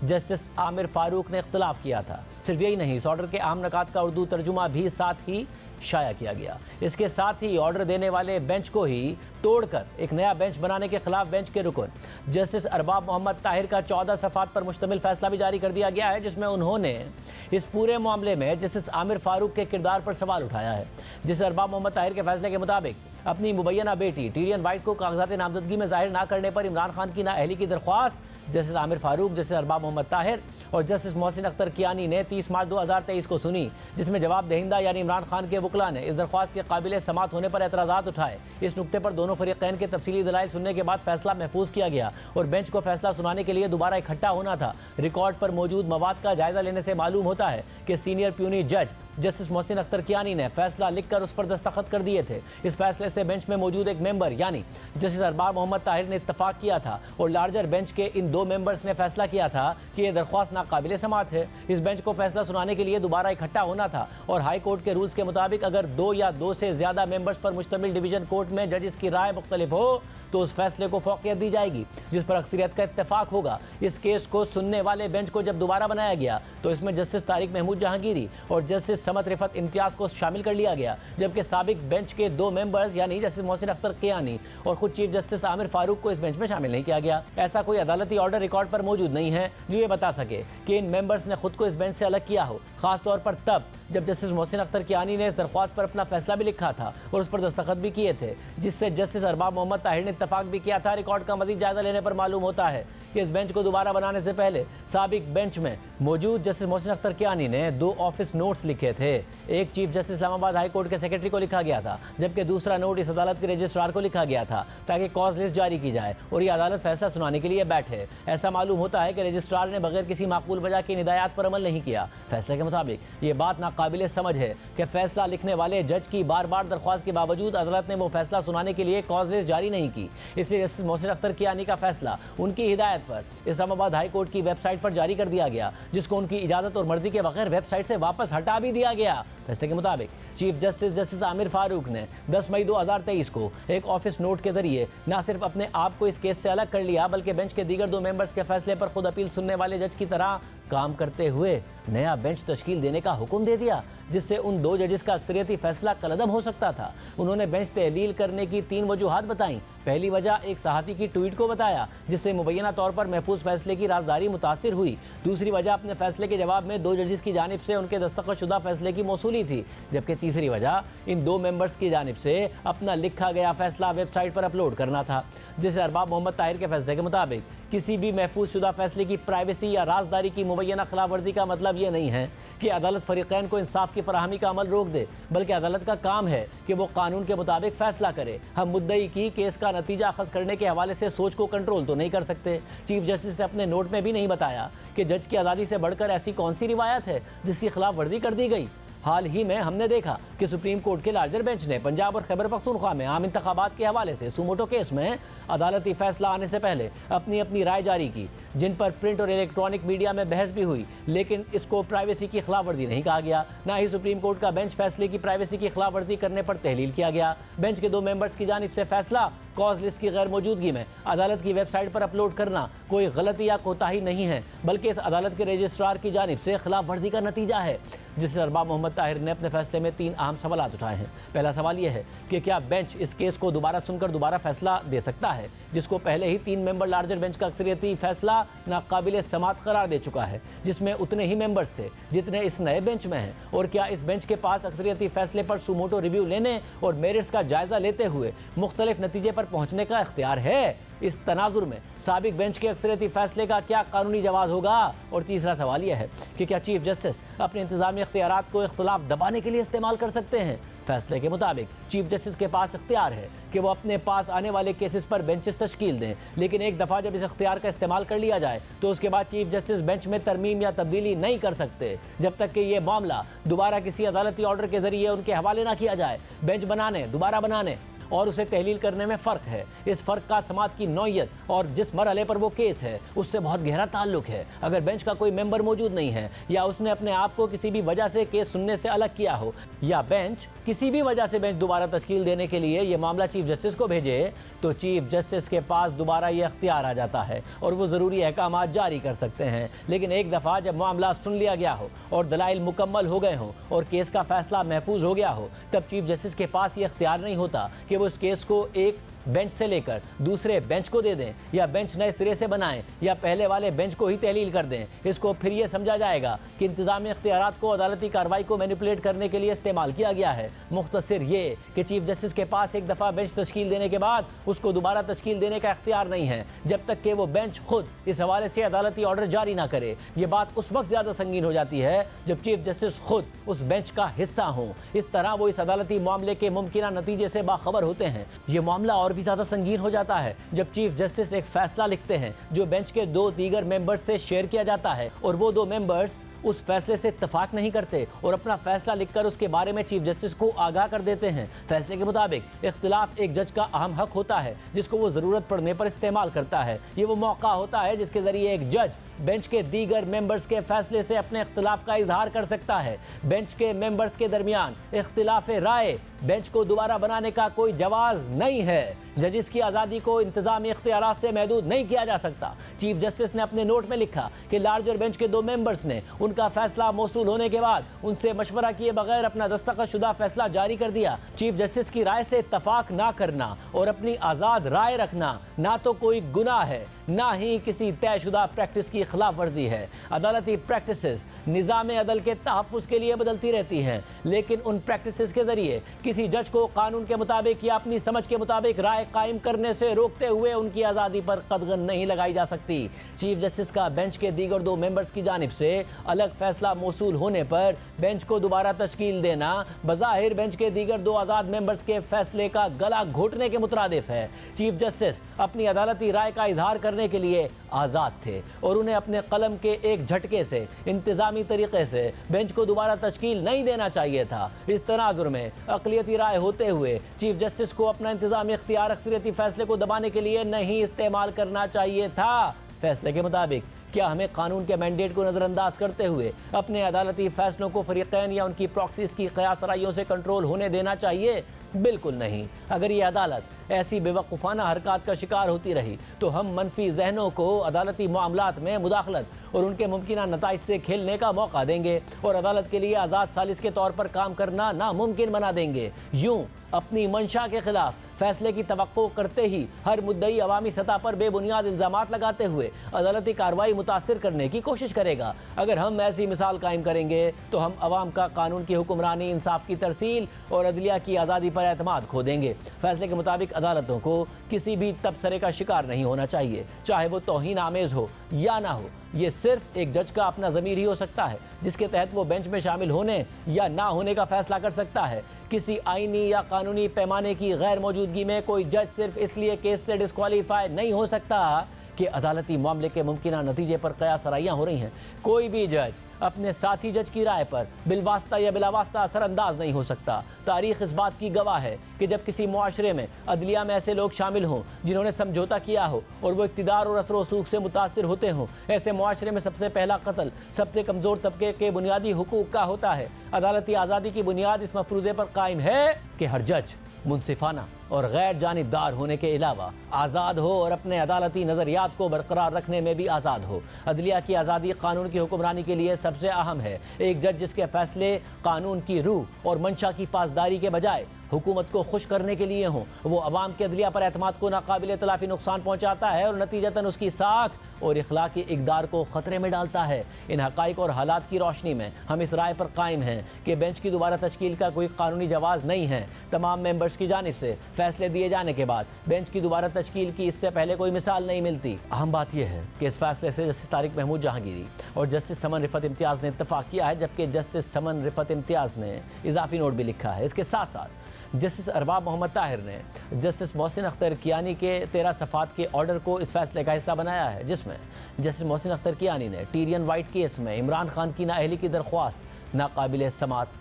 Speaker 1: जस्टिस आमिर फारूक ने इख्तलाफ किया था। सिर्फ यही नहीं, इस ऑर्डर के अहम नकात का उर्दू तर्जुमा भी साथ ही शाया किया गया। इसके साथ ही ऑर्डर देने वाले बेंच को ही तोड़कर एक नया बेंच बनाने के खिलाफ बेंच के रुकन जस्टिस अरबाब मोहम्मद ताहिर का 14 सफ़ात पर मुश्तमिल फैसला भी जारी कर दिया गया है, जिसमें उन्होंने इस पूरे मामले में जस्टिस आमिर फारूक के किरदार पर सवाल उठाया है। जस्टिस अरबाब मोहम्मद ताहिर के फैसले के मुताबिक अपनी मुबैना बेटी टीरियन वाइट को कागजात नामजदगी में जाहिर न करने पर इमरान खान की नाअहली की दरख्वास्त जस्टिस आमिर फारूक, जस्टिस अरबाब मोहम्मद ताहिर और जस्टिस मोहसिन अख्तर कियानी ने 30 मार्च 2023 को सुनी, जिसमें जवाब दहिंदा यानी इमरान खान के वकला ने इस दरख्वास्त के काबिल समाअत होने पर एतराज़ात उठाए। इस नुक्ते पर दोनों फरीक़ैन के तफसीली दलाइल सुनने के बाद फैसला महफूज किया गया और बेंच को फैसला सुनाने के लिए दोबारा इकट्ठा होना था। रिकॉर्ड पर मौजूद मवाद का जायजा लेने से मालूम होता है कि सीनियर प्यूनी जज जस्टिस मोहसिन अख्तर कियानी ने फैसला लिखकर उस पर दस्तखत कर दिए थे। इस फैसले से बेंच में मौजूद एक मेंबर यानी जस्टिस अरबाब मोहम्मद ताहिर ने इत्तफाक किया था और लार्जर बेंच के इन 2 मेंबर्स ने फैसला किया था कि यह दरख्वास्त नाकाबिल समाअत है। इस बेंच को फैसला सुनाने के लिए दोबारा इकट्ठा होना था और हाई कोर्ट के रूल्स के मुताबिक अगर 2 या 2 से ज्यादा मेंबर्स पर मुश्तमिल डिवीजन कोर्ट में जजेस की राय मुख्तलिफ हो तो उस फैसले को फौकियत दी जाएगी, जिस पर अक्सरियत का इत्तेफाक होगा। इस केस को सुनने वाले बेंच को जब दोबारा बनाया गया तो इसमें जस्टिस तारिक महमूद जहांगीरी और जस्टिस समत रिफत इम्तियाज को शामिल कर लिया गया, जबकि साबिक बेंच के 2 मेंबर्स यानी जस्टिस मोहसिन अख्तर कियानी और खुद चीफ जस्टिस आमिर फारूक को इस बेंच में शामिल नहीं किया गया। ऐसा कोई अदालती ऑर्डर रिकॉर्ड पर मौजूद नहीं है जो ये बता सके कि इन मेंबर्स ने खुद को इस बेंच से अलग किया हो, खासतौर पर तब जब जस्टिस मोहसिन अख्तर कियानी ने इस दरख्वास्त पर अपना फैसला भी लिखा था और उस पर दस्तखत भी किए थे, जिससे जस्टिस अरबाब मोहम्मद ताहिर ने इत्तफाक भी किया था। रिकॉर्ड का मजीद जायजा लेने पर मालूम होता है कि इस बेंच को दोबारा बनाने से पहले साबिक बेंच में मौजूद जस्टिस मोहसिन अख्तर कियानी ने 2 ऑफिस नोट्स लिखे थे। एक chief justice Islamabad high court के सेक्रेटरी को लिखा गया था, जबकि दूसरा नोट इस अदालत के रजिस्ट्रार को लिखा गया था ताकि कॉज लिस्ट जारी की जाए और ये अदालत फैसला सुनाने के लिए बैठे। ऐसा मालूम होता है कि रजिस्ट्रार ने बगैर किसी माकूल वजह की हिदायत पर अमल नहीं किया। फैसले के मुताबिक ये बात नाकाबिले समझ है कि फैसला लिखने वाले जज की बार बार दरख्वास्त के बावजूद अदालत ने वो फैसला सुनाने के लिए कॉज लिस्ट जारी नहीं की। इसलिए जस्टिस मोहसिन अख्तर कियानी का फैसला उनकी हिदायत पर इस्लामाबाद हाई कोर्ट की वेबसाइट पर जारी कर दिया गया, जिसको उनकी इजाजत और मर्जी के बगैर वेबसाइट से वापस हटा भी दिया गया। फैसले के मुताबिक चीफ जस्टिस आमिर फारूक ने 10 मई 2023 को एक ऑफिस नोट के जरिए न सिर्फ अपने आप को इस केस से अलग कर लिया, बल्कि बेंच के दीगर 2 मेंबर्स के फैसले पर खुद अपील सुनने वाले जज की तरह काम करते हुए नया बेंच तश्कील देने का हुक्म दे दिया, जिससे उन 2 जजेस का अक्सरियती फैसला कलअदम हो सकता था। उन्होंने बेंच तहलील करने की 3 वजूहात बताई। पहली वजह एक सहाफ़ी की ट्वीट को बताया, जिससे मुबैना तौर पर महफूज फैसले की राजदारी मुतासिर हुई। दूसरी वजह अपने फैसले के जवाब में 2 जजेस की जानिब से उनके दस्तखतशुदा फैसले की मौसूली थी, जबकि तीसरी वजह इन 2 मेंबर्स की जानिब से अपना लिखा गया फैसला वेबसाइट पर अपलोड करना था, जिसे अरबाब मोहम्मद ताहिर के फैसले के मुताबिक किसी भी महफूज शुदा फैसले की प्राइवेसी या राजदारी की मुबैना खिलाफ वर्जी का मतलब ये नहीं है कि अदालत फरीकैन को इंसाफ की फराहमी का अमल रोक दे, बल्कि अदालत का काम है कि वो कानून के मुताबिक फैसला करे। हम मुद्दई की केस का नतीजा अखज़ करने के हवाले से सोच को कंट्रोल तो नहीं कर सकते। चीफ जस्टिस ने अपने नोट में भी नहीं बताया कि जज की आज़ादी से बढ़कर ऐसी कौन सी रिवायत है जिसकी खिलाफ वर्जी कर दी गई। हाल ही में हमने देखा कि सुप्रीम कोर्ट के लार्जर बेंच ने पंजाब और खैबर पख्तूनख्वा में आम इंतखाबात के हवाले से सुमोटो केस में अदालती फैसला आने से पहले अपनी राय जारी की, जिन पर प्रिंट और इलेक्ट्रॉनिक मीडिया में बहस भी हुई, लेकिन इसको प्राइवेसी की खिलाफ वर्जी नहीं कहा गया। ना ही सुप्रीम कोर्ट का बेंच फैसले की प्राइवेसी की खिलाफ वर्जी करने पर तहलील किया गया। बेंच के 2 मेंबर्स की जानिब से फैसला कॉज लिस्ट की गैर मौजूदगी में अदालत की वेबसाइट पर अपलोड करना कोई गलती या कोताही नहीं है, बल्कि इस अदालत के रजिस्ट्रार की जानिब से खिलाफ वर्जी का नतीजा है, जिससे अरबाब मोहम्मद ताहिर ने अपने फैसले में 3 अहम सवाल उठाए हैं। पहला सवाल यह है कि क्या बेंच इस केस को दोबारा सुनकर दोबारा फैसला दे सकता है, जिसको पहले ही 3 मेंबर लार्जर बेंच का अक्सरियती फैसला नाकाबिले समात करार दे चुका है, जिसमें उतने ही मेंबर्स थे जितने इस नए बेंच में हैं। और क्या इस बेंच के पास अक्सरियती फैसले पर सुमोटो रिव्यू लेने और मेरिट्स का जायजा लेते हुए मुख्तलिफ नतीजे पर पहुंचने का इख्तियार है? इस तनाजुर में साबिक बेंच के अक्सरियती फैसले का क्या कानूनी जवाब होगा? और तीसरा सवाल यह है कि क्या चीफ जस्टिस अपने इंतजामी इख्तियारात को इख्तिलाफ दबाने के लिए इस्तेमाल कर सकते हैं? फैसले के मुताबिक चीफ जस्टिस के पास इख्तियार है कि वो अपने पास आने वाले केसेस पर बेंचेस तश्कील दें, लेकिन एक दफ़ा जब इस इख्तियार का इस्तेमाल कर लिया जाए तो उसके बाद चीफ जस्टिस बेंच में तरमीम या तब्दीली नहीं कर सकते जब तक कि ये मामला दोबारा किसी अदालती ऑर्डर के जरिए उनके हवाले ना किया जाए। बेंच बनाने, दोबारा बनाने और उसे तहलील करने में फ़र्क है। इस फ़र्क का समात की नौयत और जिस मरहले पर वो केस है उससे बहुत गहरा ताल्लुक है। अगर बेंच का कोई मेंबर मौजूद नहीं है या उसने अपने आप को किसी भी वजह से केस सुनने से अलग किया हो, या बेंच किसी भी वजह से बेंच दोबारा तश्कील देने के लिए ये मामला चीफ जस्टिस को भेजे, तो चीफ जस्टिस के पास दोबारा ये अख्तियार आ जाता है और वो ज़रूरी अहकाम जारी कर सकते हैं। लेकिन एक दफ़ा जब मामला सुन लिया गया हो और दलाइल मुकम्मल हो गए हों और केस का फैसला महफूज हो गया हो, तब चीफ जस्टिस के पास ये अख्तियार नहीं होता कि वो इस केस को एक बेंच से लेकर दूसरे बेंच को दे दें, या बेंच नए सिरे से बनाएं, या पहले वाले बेंच को ही तहलील कर दें। इसको फिर ये समझा जाएगा कि इंतजामी इख्तियारात को अदालती कार्रवाई को मैनिपुलेट करने के लिए इस्तेमाल किया गया है। मुख्तसर ये कि चीफ जस्टिस के पास एक दफ़ा बेंच तश्कील देने के बाद उसको दोबारा तश्कील देने का इख्तियार नहीं है जब तक कि वो बेंच खुद इस हवाले से अदालती ऑर्डर जारी ना करे। ये बात उस वक्त ज़्यादा संगीन हो जाती है जब चीफ जस्टिस खुद उस बेंच का हिस्सा हों। इस तरह वो इस अदालती मामले के मुमकिन नतीजे से बाखबर होते हैं। ये मामला और भी ज़्यादा संगीन हो जाता है जब चीफ जस्टिस एक फैसला लिखते हैं जो बेंच के 2 दीगर मेंबर्स से शेयर किया जाता है और वो 2 मेंबर्स उस फैसले से इत्तफाक नहीं करते और अपना फैसला लिखकर उसके बारे में चीफ जस्टिस को आगाह कर देते हैं। फैसले के मुताबिक इख्तिलाफ एक जज का अहम हक होता है जिसको वो ज़रूरत पड़ने पर इस्तेमाल करता है। ये वो मौका होता है जिसके ज़रिए एक जज बेंच के दीगर मेंबर्स के फैसले से अपने इख्तिलाफ का इजहार कर सकता है। बेंच के मेंबर्स के दरमियान इख्तिलाफ राय बेंच को दोबारा बनाने का कोई जवाज नहीं है। जजिस की आज़ादी को इंतजामी इख्तियारात से महदूद नहीं किया जा सकता। चीफ जस्टिस ने अपने नोट में लिखा कि लार्जर बेंच के 2 मेंबर्स ने उनका फैसला मौसूल होने के बाद उनसे मशवरा किए बगैर अपना दस्तखतशुदा फैसला जारी कर दिया। चीफ जस्टिस की राय से इत्तफाक ना करना और अपनी आज़ाद राय रखना ना तो कोई गुनाह है, ना ही किसी तयशुदा प्रैक्टिस की खिलाफ वर्जी है। अदालती प्रैक्टिसेस निज़ाम अदल के तहफ़्फ़ुज़ के लिए बदलती रहती हैं, लेकिन उन प्रैक्टिसेस के ज़रिए किसी जज को कानून के मुताबिक या अपनी समझ के मुताबिक राय कायम करने से रोकते हुए उनकी आज़ादी पर कदगन नहीं लगाई जा सकती। चीफ जस्टिस का बेंच के दीगर 2 मेंबर्स की जानिब से अलग फैसला मौसूल होने पर बेंच को दोबारा तश्कील देना बज़ाहिर बेंच के दीगर 2 आज़ाद मेंबर्स के फैसले का गला घोटने के मुतरादिफ है। चीफ जस्टिस अपनी अदालती राय का इजहार करने करने के लिए आज़ाद थे और उन्हें अपने कलम के एक झटके से इंतज़ामी तरीके से बेंच को दोबारा तश्कील नहीं देना चाहिए था। इस तनाजुर में अक़लियती राय होते हुए चीफ जस्टिस को अपना इंतज़ामी इख्तियार अक्सरियती फैसले को दबाने के लिए नहीं इस्तेमाल करना चाहिए था। फैसले के मुताबिक क्या हमें कानून के मैंडेट को नज़रअंदाज करते हुए अपने अदालती फैसलों को फरीक़ैन या उनकी प्रॉक्सीज की क़यास राइयों से कंट्रोल होने देना चाहिए? बिल्कुल नहीं। अगर ये अदालत ऐसी बेवकूफ़ाना हरकत का शिकार होती रही तो हम मनफी जहनों को अदालती मामलात में मुदाखलत और उनके मुमकिन नताइज से खेलने का मौका देंगे और अदालत के लिए आज़ाद सालिस के तौर पर काम करना नामुमकिन बना देंगे। यूं अपनी मंशा के खिलाफ फैसले की तवक्को करते ही हर मुद्दई अवामी सतह पर बेबुनियाद इल्ज़ामात लगाते हुए अदालती कार्रवाई मुतासिर करने की कोशिश करेगा। अगर हम ऐसी मिसाल कायम करेंगे तो हम अवाम का कानून की हुक्मरानी, इंसाफ की तरसील और अदलिया की आज़ादी पर एतमाद खो देंगे। फैसले के मुताबिक अदालतों को किसी भी तबसरे का शिकार नहीं होना चाहिए, चाहे वो तौहीन आमेज़ हो या ना हो। ये सिर्फ एक जज का अपना ज़मीर ही हो सकता है जिसके तहत वो बेंच में शामिल होने या ना होने का फैसला कर सकता है। किसी आईनी या कानूनी पैमाने की गैर मौजूदगी में कोई जज सिर्फ इसलिए केस से डिस्क्वालीफाई नहीं हो सकता कि अदालती मामले के मुमकिना नतीजे पर कयास राइयाँ हो रही हैं। कोई भी जज अपने साथी जज की राय पर बिलवास्ता या बिलावास्ता असरअंदाज नहीं हो सकता। तारीख इस बात की गवाह है कि जब किसी मुआशरे में अदलिया में ऐसे लोग शामिल हों जिन्होंने समझौता किया हो और वो इक़्तिदार और असर वसूख से मुतासिर होते हों, ऐसे मुआशरे में सबसे पहला कत्ल सबसे कमज़ोर तबके के बुनियादी हुकूक का होता है। अदालती आज़ादी की बुनियाद इस मफरूज़े पर कायम है कि हर जज मुनसिफाना और गैर जानिबदार होने के अलावा आज़ाद हो और अपने अदालती नज़रियात को बरकरार रखने में भी आज़ाद हो। अदलिया की आज़ादी कानून की हुक्मरानी के लिए सबसे अहम है। एक जज जिसके फैसले कानून की रूह और मंशा की पासदारी के बजाय हुकूमत को खुश करने के लिए हों, वो अवाम के अदलिया पर एतमाद को नाकाबिल तलाफी नुकसान पहुँचाता है और नतीजतन उसकी साख और इखलाकी इक़दार को ख़तरे में डालता है। इन हक़ाइक़ और हालात की रोशनी में हम इस राय पर कायम हैं कि बेंच की दोबारा तश्कील का कोई कानूनी जवाज़ नहीं है। तमाम मेंबर्स की जानिब से फैसले दिए जाने के बाद बेंच की दोबारा तश्कील की इससे पहले कोई मिसाल नहीं मिलती। अहम बात यह है कि इस फैसले से जस्टिस तारिक महमूद जहांगीरी और जस्टिस समन रिफत इम्तियाज़ ने इत्तफ़ाक़ किया है, जबकि जस्टिस समन रिफत इम्तियाज़ ने इजाफी नोट भी लिखा है। इसके साथ साथ जस्टिस अरबाब मोहम्मद ताहिर ने जस्टिस मोहसिन अख्तर कियानी के 13 सफ़ात के ऑर्डर को इस फैसले का हिस्सा बनाया है, जिसमें जस्टिस मोहसिन अख्तर कियानी ने टीरियन वाइट केस में इमरान खान की नाअहली की दरख्वास्त नाकाबिल समात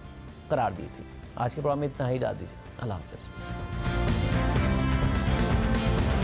Speaker 1: करार दी थी। आज के प्रोग्राम में इतना ही डाल दीजिए। अल्लाह हाफ़िज़।